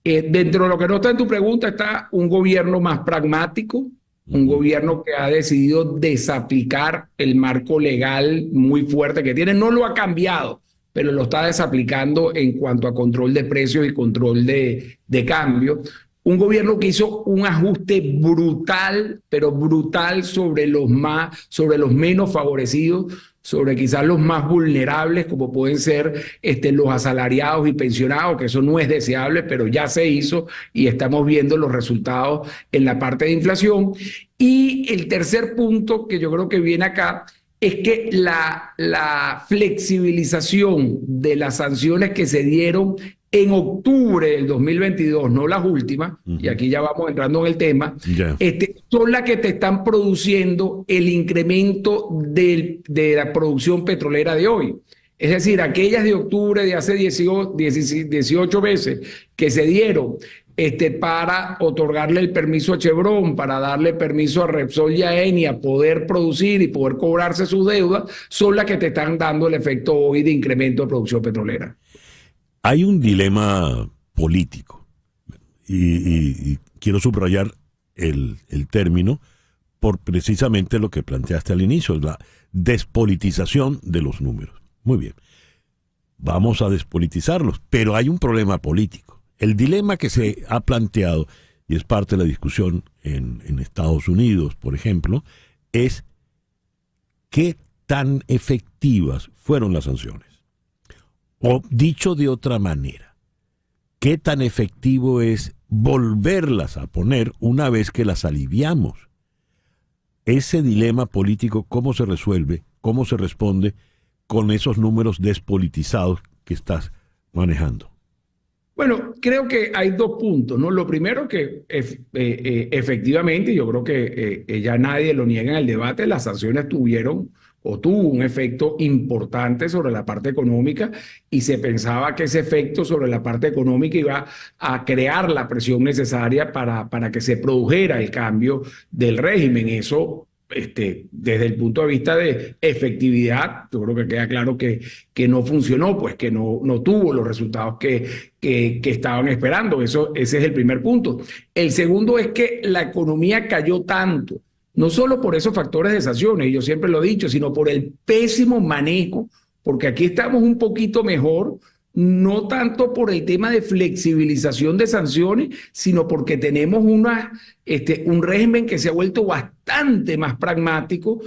Dentro de lo que no está en tu pregunta está un gobierno más pragmático, un gobierno que ha decidido desaplicar el marco legal muy fuerte que tiene. No lo ha cambiado, pero lo está desaplicando en cuanto a control de precios y control de cambio. Un gobierno que hizo un ajuste brutal, pero brutal sobre los menos favorecidos, sobre quizás los más vulnerables, como pueden ser los asalariados y pensionados, que eso no es deseable, pero ya se hizo y estamos viendo los resultados en la parte de inflación. Y el tercer punto que yo creo que viene acá es que la flexibilización de las sanciones que se dieron en octubre del 2022, no las últimas, y aquí ya vamos entrando en el tema, son las que te están produciendo el incremento de la producción petrolera de hoy. Es decir, aquellas de octubre de hace 18 meses que se dieron para otorgarle el permiso a Chevron, para darle permiso a Repsol y a Eni a poder producir y poder cobrarse sus deudas, son las que te están dando el efecto hoy de incremento de producción petrolera. Hay un dilema político y quiero subrayar el término por precisamente lo que planteaste al inicio, la despolitización de los números. Muy bien, vamos a despolitizarlos, pero hay un problema político. El dilema que se ha planteado, y es parte de la discusión en Estados Unidos, por ejemplo, es qué tan efectivas fueron las sanciones. O dicho de otra manera, ¿qué tan efectivo es volverlas a poner una vez que las aliviamos? Ese dilema político, ¿cómo se resuelve? ¿Cómo se responde con esos números despolitizados que estás manejando? Bueno, creo que hay 2 puntos, ¿no? Lo primero que efectivamente, yo creo que ya nadie lo niega en el debate, las sanciones tuvo un efecto importante sobre la parte económica y se pensaba que ese efecto sobre la parte económica iba a crear la presión necesaria para que se produjera el cambio del régimen. Eso, desde el punto de vista de efectividad, yo creo que queda claro que no funcionó, pues que no tuvo los resultados que estaban esperando. Ese es el primer punto. El segundo es que la economía cayó tanto, no solo por esos factores de sanciones, y yo siempre lo he dicho, sino por el pésimo manejo, porque aquí estamos un poquito mejor, no tanto por el tema de flexibilización de sanciones, sino porque tenemos un régimen que se ha vuelto bastante más pragmático,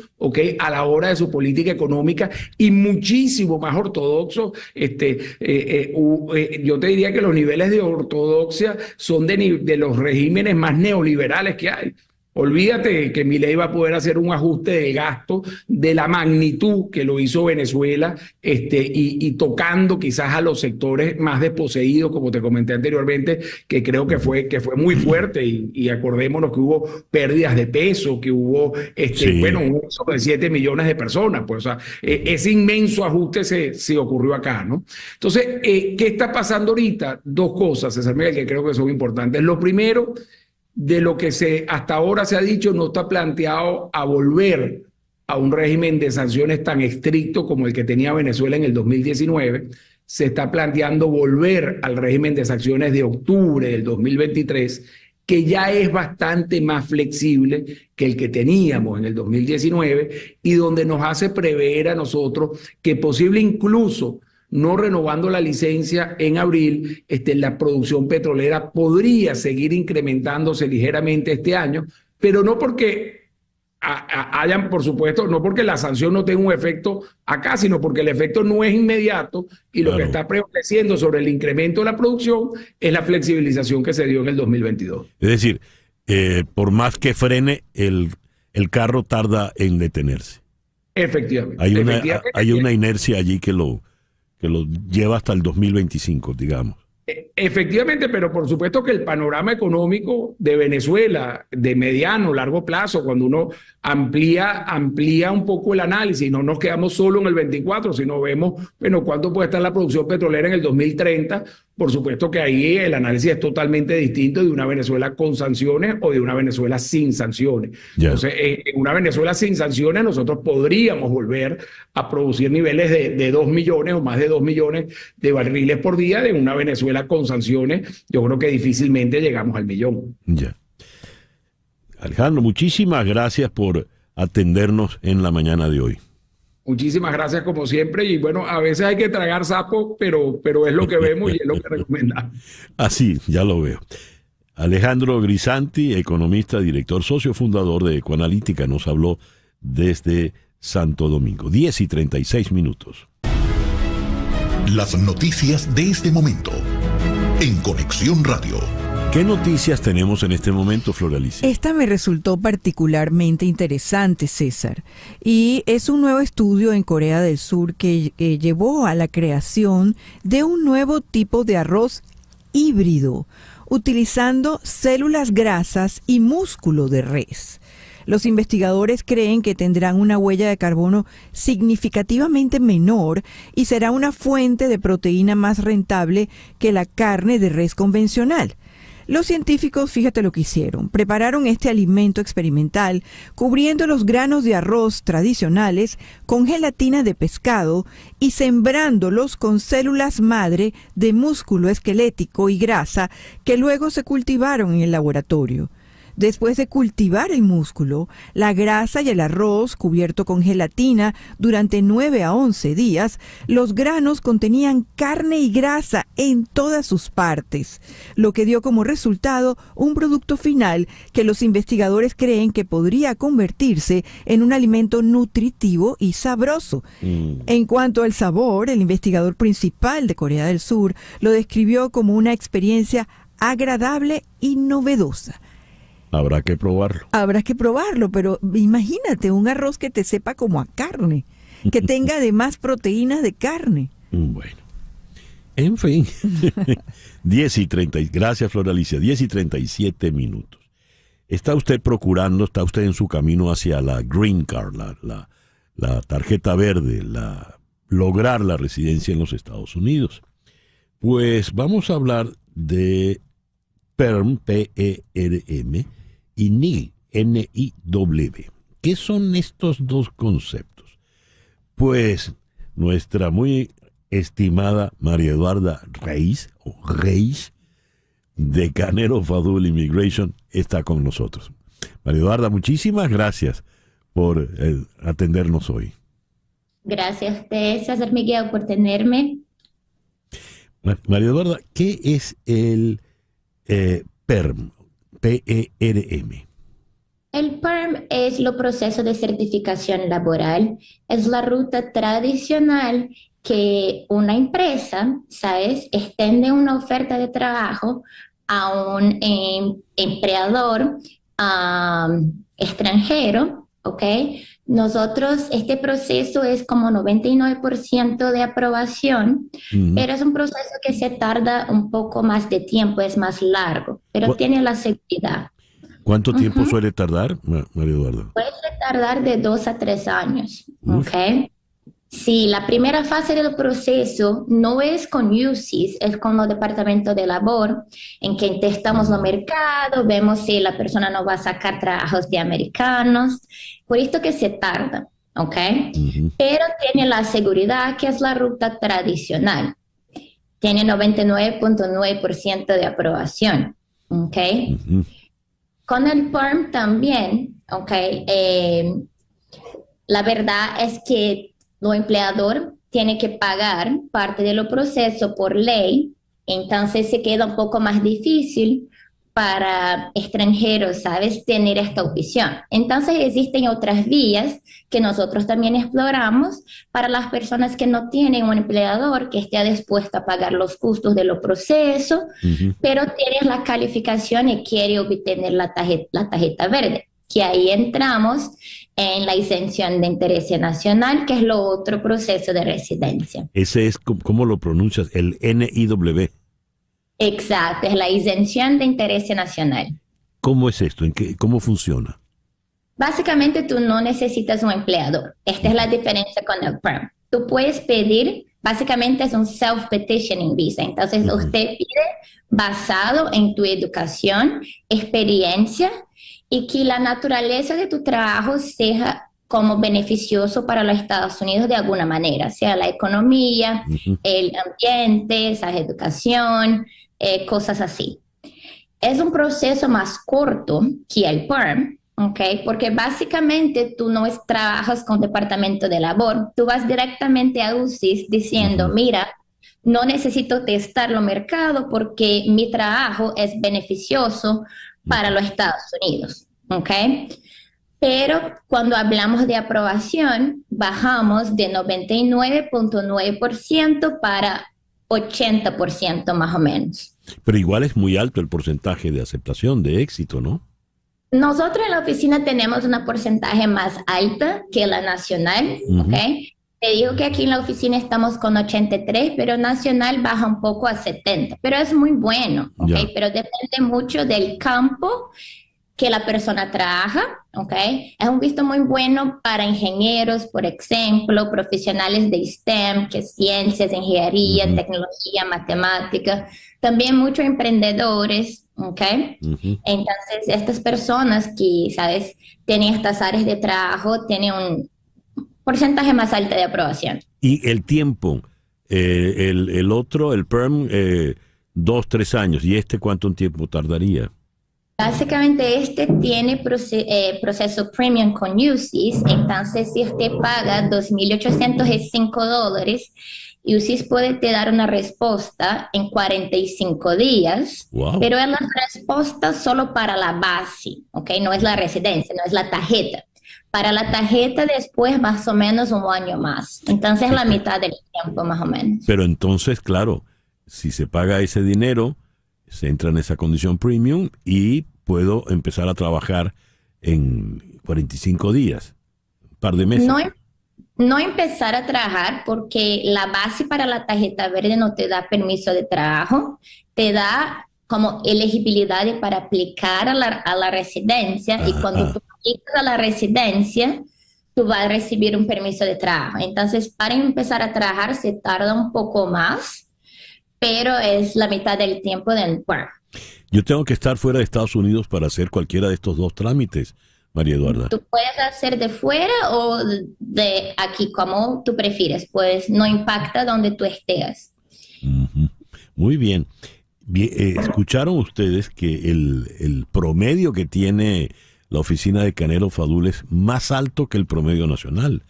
a la hora de su política económica y muchísimo más ortodoxo. Yo te diría que los niveles de ortodoxia son de los regímenes más neoliberales que hay. Olvídate que Milei va a poder hacer un ajuste de gasto de la magnitud que lo hizo Venezuela, y tocando quizás a los sectores más desposeídos, como te comenté anteriormente, que creo que fue muy fuerte, y acordémonos que hubo pérdidas de peso, que hubo un éxodo de 7 millones de personas, pues, o sea, ese inmenso ajuste se ocurrió acá, ¿no? Entonces, ¿qué está pasando ahorita? 2 cosas, César Miguel, que creo que son importantes. Lo primero, de lo que hasta ahora se ha dicho, no está planteado a volver a un régimen de sanciones tan estricto como el que tenía Venezuela en el 2019. Se está planteando volver al régimen de sanciones de octubre del 2023, que ya es bastante más flexible que el que teníamos en el 2019 y donde nos hace prever a nosotros que posible incluso no renovando la licencia en abril, la producción petrolera podría seguir incrementándose ligeramente este año, pero no porque hayan, por supuesto, no porque la sanción no tenga un efecto acá, sino porque el efecto no es inmediato y lo que está prevaleciendo sobre el incremento de la producción es la flexibilización que se dio en el 2022. Es decir, por más que frene, el carro tarda en detenerse. Efectivamente. Hay una inercia allí que lo lleva hasta el 2025, digamos. Efectivamente, pero por supuesto que el panorama económico de Venezuela de mediano, largo plazo, cuando uno amplía un poco el análisis, no nos quedamos solo en el 24, sino vemos, bueno, cuánto puede estar la producción petrolera en el 2030, por supuesto que ahí el análisis es totalmente distinto de una Venezuela con sanciones o de una Venezuela sin sanciones. Entonces, en una Venezuela sin sanciones nosotros podríamos volver a producir niveles de 2 millones o más de 2 millones de barriles por día. De una Venezuela con sanciones, yo creo que difícilmente llegamos al millón. Ya. Alejandro, muchísimas gracias por atendernos en la mañana de hoy. Muchísimas gracias como siempre, y bueno, a veces hay que tragar sapo, pero es lo que vemos y es lo que recomendamos. Así, ya lo veo. Alejandro Grisanti, economista, director socio fundador de Ecoanalítica, nos habló desde Santo Domingo. 10:36. Las noticias de este momento en Conexión Radio. ¿Qué noticias tenemos en este momento, Flor Alicia? Esta me resultó particularmente interesante, César, y es un nuevo estudio en Corea del Sur que llevó a la creación de un nuevo tipo de arroz híbrido, utilizando células grasas y músculo de res. Los investigadores creen que tendrán una huella de carbono significativamente menor y será una fuente de proteína más rentable que la carne de res convencional. Los científicos, fíjate lo que hicieron, prepararon este alimento experimental cubriendo los granos de arroz tradicionales con gelatina de pescado y sembrándolos con células madre de músculo esquelético y grasa que luego se cultivaron en el laboratorio. Después de cultivar el músculo, la grasa y el arroz cubierto con gelatina durante 9 a 11 días, los granos contenían carne y grasa en todas sus partes, lo que dio como resultado un producto final que los investigadores creen que podría convertirse en un alimento nutritivo y sabroso. En cuanto al sabor, el investigador principal de Corea del Sur lo describió como una experiencia agradable y novedosa. Habrá que probarlo. Habrá que probarlo, pero imagínate un arroz que te sepa como a carne, que tenga además proteínas de carne. Bueno, en fin. 10:30. Gracias, Flor Alicia. 10:37. Está usted en su camino hacia la Green Card, la tarjeta verde, lograr la residencia en los Estados Unidos. Pues vamos a hablar de PERM, P-E-R-M, y NIW, N-I-W. ¿Qué son estos dos conceptos? Pues nuestra muy estimada María Eduarda Reis, de Canero Fadul Immigration, está con nosotros. María Eduarda, muchísimas gracias por atendernos hoy. Gracias a usted, César Miguel, por tenerme. María Eduarda, ¿qué es el PERM? P-E-R-M. El PERM es el proceso de certificación laboral. Es la ruta tradicional que una empresa, ¿sabes?, extiende una oferta de trabajo a un empleador extranjero, ¿ok? Nosotros, este proceso es como 99% de aprobación, pero es un proceso que se tarda un poco más de tiempo, es más largo, pero tiene la seguridad. ¿Cuánto tiempo suele tardar, María Eduarda? Puede tardar de 2 a 3 años, ¿ok? Sí, la primera fase del proceso no es con UCIS, es con el Departamento de Labor, en que testamos el mercado, vemos si la persona no va a sacar trabajos de americanos, por esto que se tarda, ¿ok? Pero tiene la seguridad que es la ruta tradicional, tiene 99.9% de aprobación, ¿ok? Con el PERM también, ¿ok? La verdad es que el empleador tiene que pagar parte de los procesos por ley, entonces se queda un poco más difícil para extranjeros, ¿sabes?, tener esta opción. Entonces existen otras vías que nosotros también exploramos para las personas que no tienen un empleador que esté dispuesto a pagar los costos de los procesos, pero tiene la calificación y quiere obtener la tarjeta verde, que ahí entramos en la exención de interés nacional, que es lo otro proceso de residencia. Ese es, ¿cómo lo pronuncias? El NIW. Exacto, es la exención de interés nacional. ¿Cómo es esto? ¿Cómo funciona? Básicamente tú no necesitas un empleador. Esta es la diferencia con el PERM. Tú puedes pedir, básicamente es un self-petitioning visa. Entonces usted pide basado en tu educación, experiencia y que la naturaleza de tu trabajo sea como beneficioso para los Estados Unidos de alguna manera, sea la economía, el ambiente, esa educación, cosas así. Es un proceso más corto que el PERM, ¿okay? Porque básicamente tú no trabajas con Departamento de Labor, tú vas directamente a UCIS diciendo, mira, no necesito testar los mercados porque mi trabajo es beneficioso para los Estados Unidos, ¿ok? Pero cuando hablamos de aprobación, bajamos de 99.9% para 80% más o menos. Pero igual es muy alto el porcentaje de aceptación, de éxito, ¿no? Nosotros en la oficina tenemos un porcentaje más alta que la nacional, ¿ok? Te digo que aquí en la oficina estamos con 83, pero nacional baja un poco a 70, pero es muy bueno, ¿ok? Pero depende mucho del campo que la persona trabaja, ¿ok? Es un visto muy bueno para ingenieros, por ejemplo, profesionales de STEM, que es ciencias, ingeniería, tecnología, matemática, también muchos emprendedores, ¿ok? Entonces, estas personas que, ¿sabes?, tienen estas áreas de trabajo, tienen un porcentaje más alto de aprobación. Y el tiempo, el otro, el PERM, 2-3 años, ¿y ¿cuánto tiempo tardaría? Básicamente tiene proceso premium con UCIS, entonces si usted paga $2,805, UCIS puede te dar una respuesta en 45 días, pero es la respuesta solo para la base, ¿ok? No es la residencia, no es la tarjeta. Para la tarjeta después más o menos un año más, entonces la mitad del tiempo más o menos. Pero entonces, claro, si se paga ese dinero, se entra en esa condición premium y puedo empezar a trabajar en 45 días, un par de meses. No empezar a trabajar porque la base para la tarjeta verde no te da permiso de trabajo, te da como elegibilidad para aplicar a la residencia y cuando tú aplicas a la residencia, tú vas a recibir un permiso de trabajo. Entonces, para empezar a trabajar se tarda un poco más, pero es la mitad del tiempo del PERM. Yo tengo que estar fuera de Estados Unidos para hacer cualquiera de estos dos trámites, María Eduarda. Tú puedes hacer de fuera o de aquí, como tú prefieres, pues no impacta donde tú estés. Muy bien. Escucharon ustedes que el promedio que tiene la oficina de Canelo Fadul es más alto que el promedio nacional.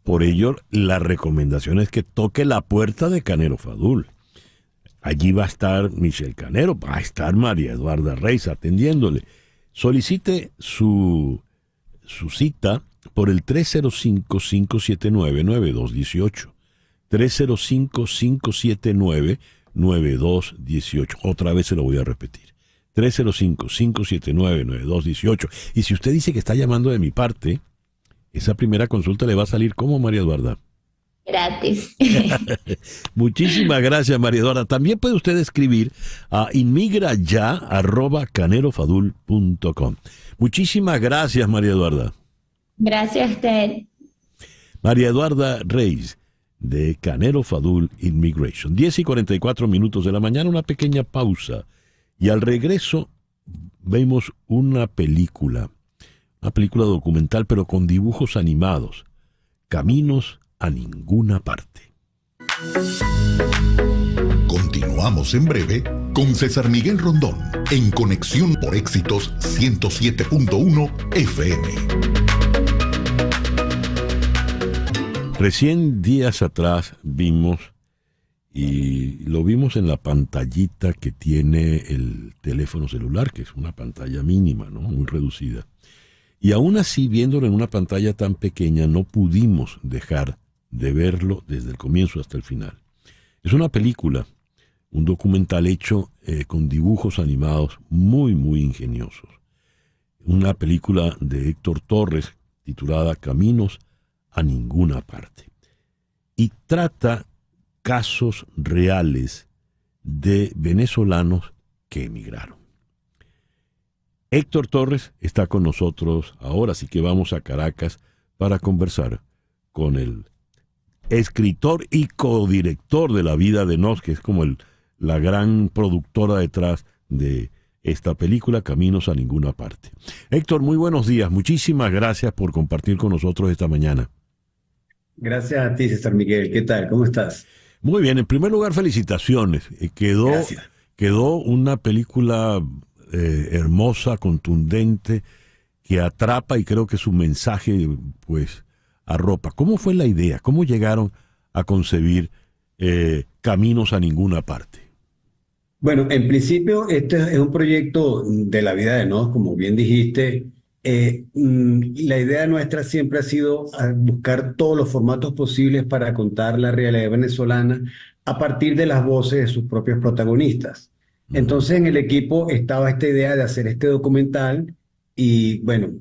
Por ello, la recomendación es que toque la puerta de Canelo Fadul. Allí va a estar Michelle Canero, va a estar María Eduarda Reis atendiéndole. Solicite su cita por el 305-579-9218. 305-579-9218. Otra vez se lo voy a repetir. 305-579-9218. Y si usted dice que está llamando de mi parte, esa primera consulta le va a salir como María Eduarda. Gratis. Muchísimas gracias, María Eduarda. También puede usted escribir a inmigraya@canerofadul.com. Muchísimas gracias, María Eduarda. Gracias a usted. María Eduarda Reis, de Canelo Fadul Immigration. 10:44 de la mañana, una pequeña pausa. Y al regreso vemos una película documental, pero con dibujos animados. Caminos a ninguna parte. Continuamos en breve con César Miguel Rondón en Conexión por Éxitos 107.1 FM. Recién días atrás vimos, y lo vimos en la pantallita que tiene el teléfono celular, que es una pantalla mínima, ¿no? Muy reducida. Y aún así, viéndolo en una pantalla tan pequeña, no pudimos dejar de verlo desde el comienzo hasta el final. Es una película, un documental hecho con dibujos animados muy, muy ingeniosos. Una película de Héctor Torres titulada Caminos a ninguna parte. Y trata casos reales de venezolanos que emigraron. Héctor Torres está con nosotros ahora, así que vamos a Caracas para conversar con el escritor y codirector de La Vida de Nos, que es como la gran productora detrás de esta película, Caminos a ninguna parte. Héctor, muy buenos días. Muchísimas gracias por compartir con nosotros esta mañana. Gracias a ti, César Miguel. ¿Qué tal? ¿Cómo estás? Muy bien. En primer lugar, felicitaciones. Quedó una película hermosa, contundente, que atrapa, y creo que su mensaje pues arropa. ¿Cómo fue la idea? ¿Cómo llegaron a concebir Caminos a ninguna parte? Bueno, en principio este es un proyecto de La Vida de Nos, como bien dijiste. La idea nuestra siempre ha sido buscar todos los formatos posibles para contar la realidad venezolana a partir de las voces de sus propios protagonistas. Entonces en el equipo estaba esta idea de hacer este documental y bueno,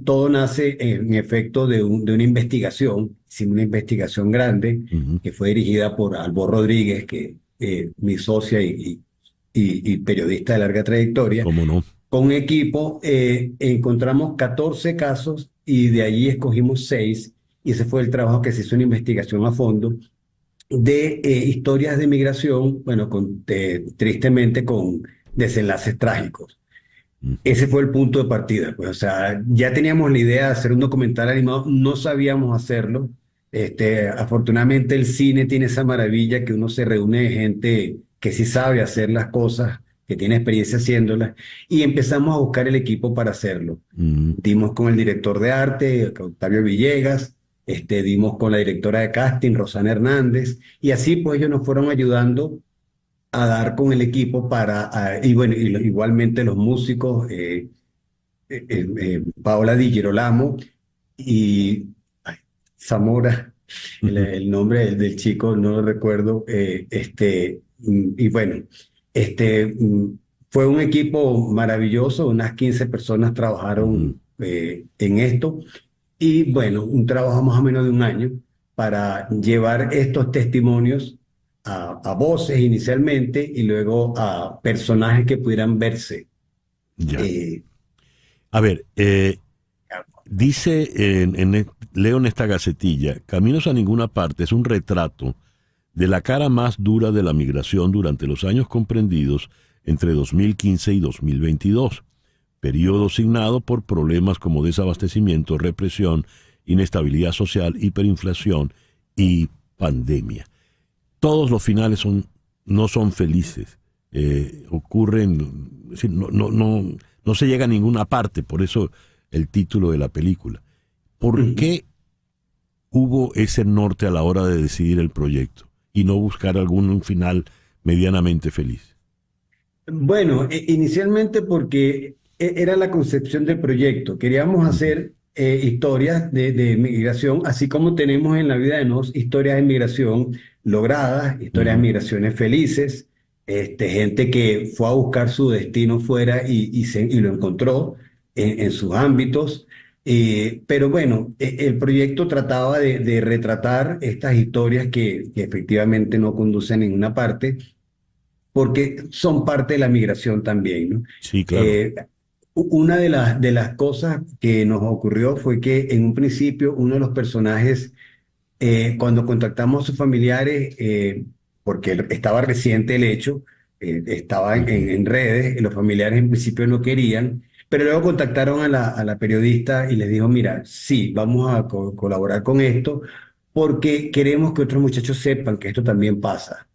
todo nace en efecto de una investigación, hicimos una investigación grande que fue dirigida por Albor Rodríguez, que mi socia y periodista de larga trayectoria. ¿Cómo no? Con un equipo encontramos 14 casos y de allí escogimos 6 y ese fue el trabajo que se hizo, una investigación a fondo de historias de migración, bueno, tristemente con desenlaces trágicos. Ese fue el punto de partida, pues, o sea, ya teníamos la idea de hacer un documental animado, no sabíamos hacerlo. Afortunadamente el cine tiene esa maravilla que uno se reúne de gente que sí sabe hacer las cosas, que tiene experiencia haciéndolas, y empezamos a buscar el equipo para hacerlo. Dimos con el director de arte, Octavio Villegas, dimos con la directora de casting, Rosana Hernández, y así pues ellos nos fueron ayudando a dar con el equipo y bueno, igualmente los músicos, Paola Di Girolamo y Zamora, el nombre del chico no lo recuerdo, y bueno, fue un equipo maravilloso, unas 15 personas trabajaron en esto, y bueno, un trabajo más o menos de un año para llevar estos testimonios a voces inicialmente y luego a personajes que pudieran verse. Ya. A ver, dice, leo en esta gacetilla, Caminos a ninguna parte es un retrato de la cara más dura de la migración durante los años comprendidos entre 2015 y 2022, periodo signado por problemas como desabastecimiento, represión, inestabilidad social, hiperinflación y pandemia. Todos los finales no son felices, ocurren, es decir, no se llega a ninguna parte, por eso el título de la película. ¿Por qué hubo ese norte a la hora de decidir el proyecto y no buscar algún final medianamente feliz? Bueno, inicialmente porque era la concepción del proyecto. Queríamos hacer historias de migración, así como tenemos en La Vida de Nos historias de migración logradas, historias de migraciones felices, gente que fue a buscar su destino fuera y lo encontró en sus ámbitos. Pero bueno, el proyecto trataba de retratar estas historias que efectivamente no conducen a ninguna parte, porque son parte de la migración también, ¿no? Sí, claro. Una de las cosas que nos ocurrió fue que en un principio uno de los personajes, cuando contactamos a sus familiares, porque estaba reciente el hecho, estaba en redes, los familiares en principio no querían, pero luego contactaron a la periodista y les dijo, mira, sí, vamos a colaborar con esto porque queremos que otros muchachos sepan que esto también pasa.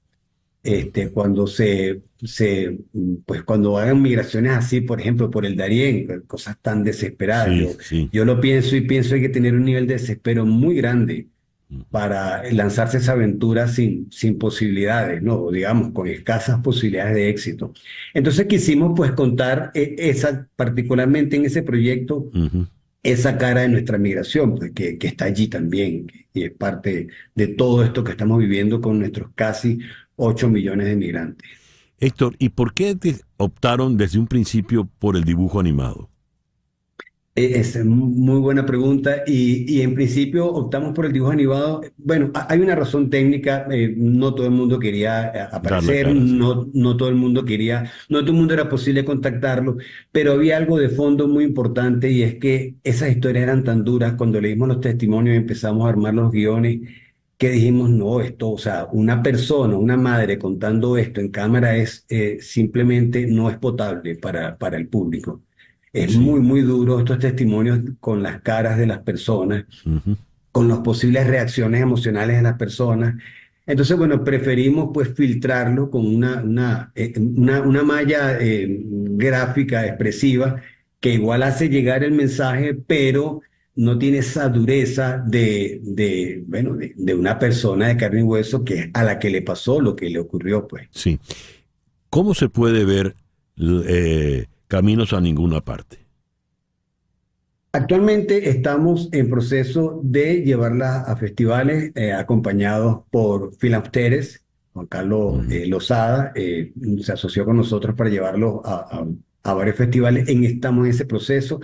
Cuando hagan migraciones así, por ejemplo, por el Darién, cosas tan desesperadas. Sí. Yo lo pienso y pienso que hay que tener un nivel de desespero muy grande para lanzarse esa aventura sin posibilidades, ¿no? Digamos, con escasas posibilidades de éxito. Entonces quisimos pues contar particularmente en ese proyecto, esa cara de nuestra migración, pues, que está allí también, y es parte de todo esto que estamos viviendo con nuestros casi 8 millones de migrantes. Héctor, ¿y por qué optaron desde un principio por el dibujo animado? Es muy buena pregunta y en principio optamos por el dibujo animado. Bueno, hay una razón técnica, no todo el mundo quería aparecer, no todo el mundo quería, no todo el mundo era posible contactarlo, pero había algo de fondo muy importante y es que esas historias eran tan duras. Cuando leímos los testimonios y empezamos a armar los guiones, que dijimos, no, esto, o sea, una persona, una madre contando esto en cámara simplemente no es potable para el público. Es muy, muy duro estos testimonios con las caras de las personas, con las posibles reacciones emocionales de las personas. Entonces, bueno, preferimos pues filtrarlo con una malla gráfica, expresiva, que igual hace llegar el mensaje, pero no tiene esa dureza de una persona de carne y hueso a la que le pasó lo que le ocurrió, pues. Sí. ¿Cómo se puede ver Caminos a Ninguna Parte? Actualmente estamos en proceso de llevarla a festivales acompañados por Filmsteres. Juan Carlos Lozada se asoció con nosotros para llevarlo a varios festivales. Estamos en ese proceso.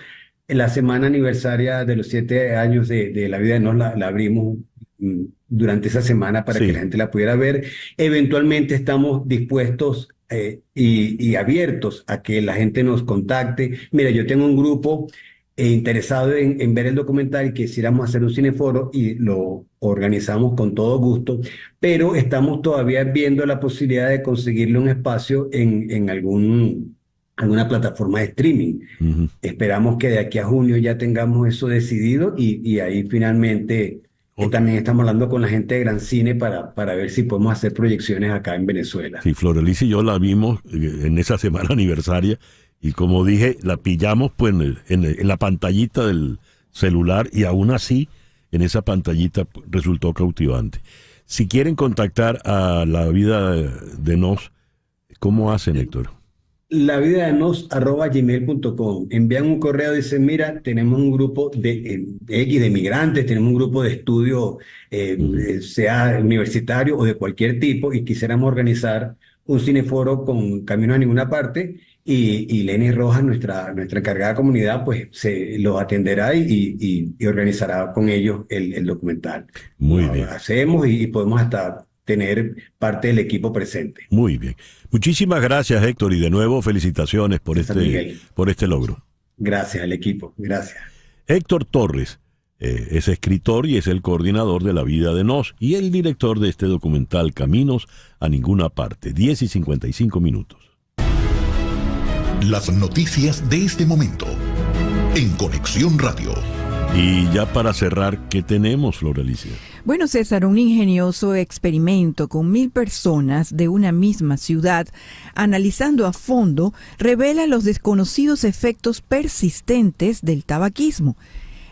En la semana aniversaria de los 7 años de La Vida de Nos la abrimos durante esa semana para que la gente la pudiera ver. Eventualmente estamos dispuestos y abiertos a que la gente nos contacte. Mira, yo tengo un grupo interesado en ver el documental y quisiéramos hacer un cineforo y lo organizamos con todo gusto, pero estamos todavía viendo la posibilidad de conseguirle un espacio en alguna plataforma de streaming. Esperamos que de aquí a junio ya tengamos eso decidido y ahí finalmente también estamos hablando con la gente de Gran Cine para ver si podemos hacer proyecciones acá en Venezuela. Sí, Floralice y yo la vimos en esa semana aniversaria y como dije, la pillamos pues en la pantallita del celular y aún así en esa pantallita resultó cautivante. Si quieren contactar a La Vida de Nos, ¿cómo hacen, Héctor? lavidadenos@gmail.com. Envían un correo, dicen, mira, tenemos un grupo de migrantes, tenemos un grupo de estudio, sea universitario o de cualquier tipo, y quisiéramos organizar un cineforo con Caminos a Ninguna Parte, y Lenny Rojas, nuestra encargada de comunidad, pues los atenderá y organizará con ellos el documental. Muy bien. Hacemos y podemos hasta tener parte del equipo presente. Muy bien. Muchísimas gracias, Héctor, y de nuevo felicitaciones por este logro. Gracias al equipo, gracias. Héctor Torres es escritor y es el coordinador de La Vida de Nos y el director de este documental Caminos a Ninguna Parte, 10:55. Las noticias de este momento en Conexión Radio. Y ya para cerrar, ¿qué tenemos, Floralicia? Bueno, César, un ingenioso experimento con 1,000 personas de una misma ciudad, analizando a fondo, revela los desconocidos efectos persistentes del tabaquismo.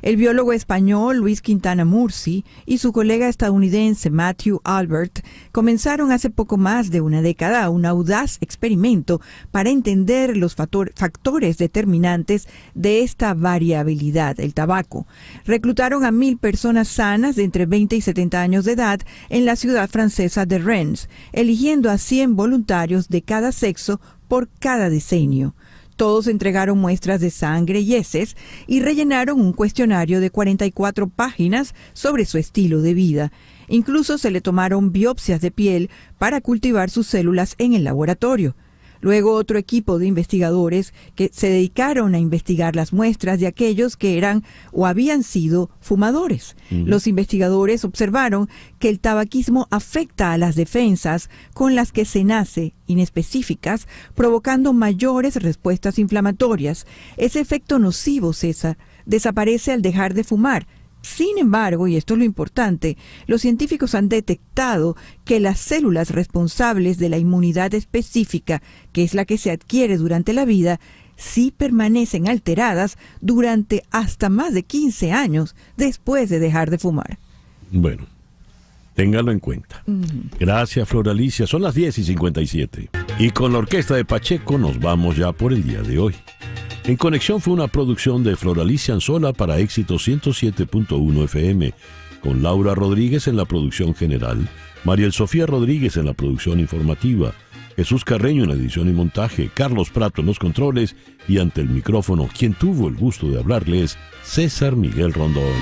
El biólogo español Luis Quintana Murci y su colega estadounidense Matthew Albert comenzaron hace poco más de una década un audaz experimento para entender los factores determinantes de esta variabilidad, el tabaco. Reclutaron a 1,000 personas sanas de entre 20 y 70 años de edad en la ciudad francesa de Rennes, eligiendo a 100 voluntarios de cada sexo por cada decenio. Todos entregaron muestras de sangre y heces y rellenaron un cuestionario de 44 páginas sobre su estilo de vida. Incluso se le tomaron biopsias de piel para cultivar sus células en el laboratorio. Luego otro equipo de investigadores que se dedicaron a investigar las muestras de aquellos que eran o habían sido fumadores. Los investigadores observaron que el tabaquismo afecta a las defensas con las que se nace, inespecíficas, provocando mayores respuestas inflamatorias. Ese efecto nocivo, César, desaparece al dejar de fumar. Sin embargo, y esto es lo importante, los científicos han detectado que las células responsables de la inmunidad específica, que es la que se adquiere durante la vida, sí permanecen alteradas durante hasta más de 15 años después de dejar de fumar. Bueno, Téngalo en cuenta. Gracias, Flor Alicia. Son las 10:57. Y con la orquesta de Pacheco nos vamos ya por el día de hoy. En Conexión fue una producción de Flor Alicia Anzola para Éxito 107.1 FM, con Laura Rodríguez en la producción general, Mariel Sofía Rodríguez en la producción informativa, Jesús Carreño en la edición y montaje, Carlos Prato en los controles y ante el micrófono, quien tuvo el gusto de hablarles, César Miguel Rondón.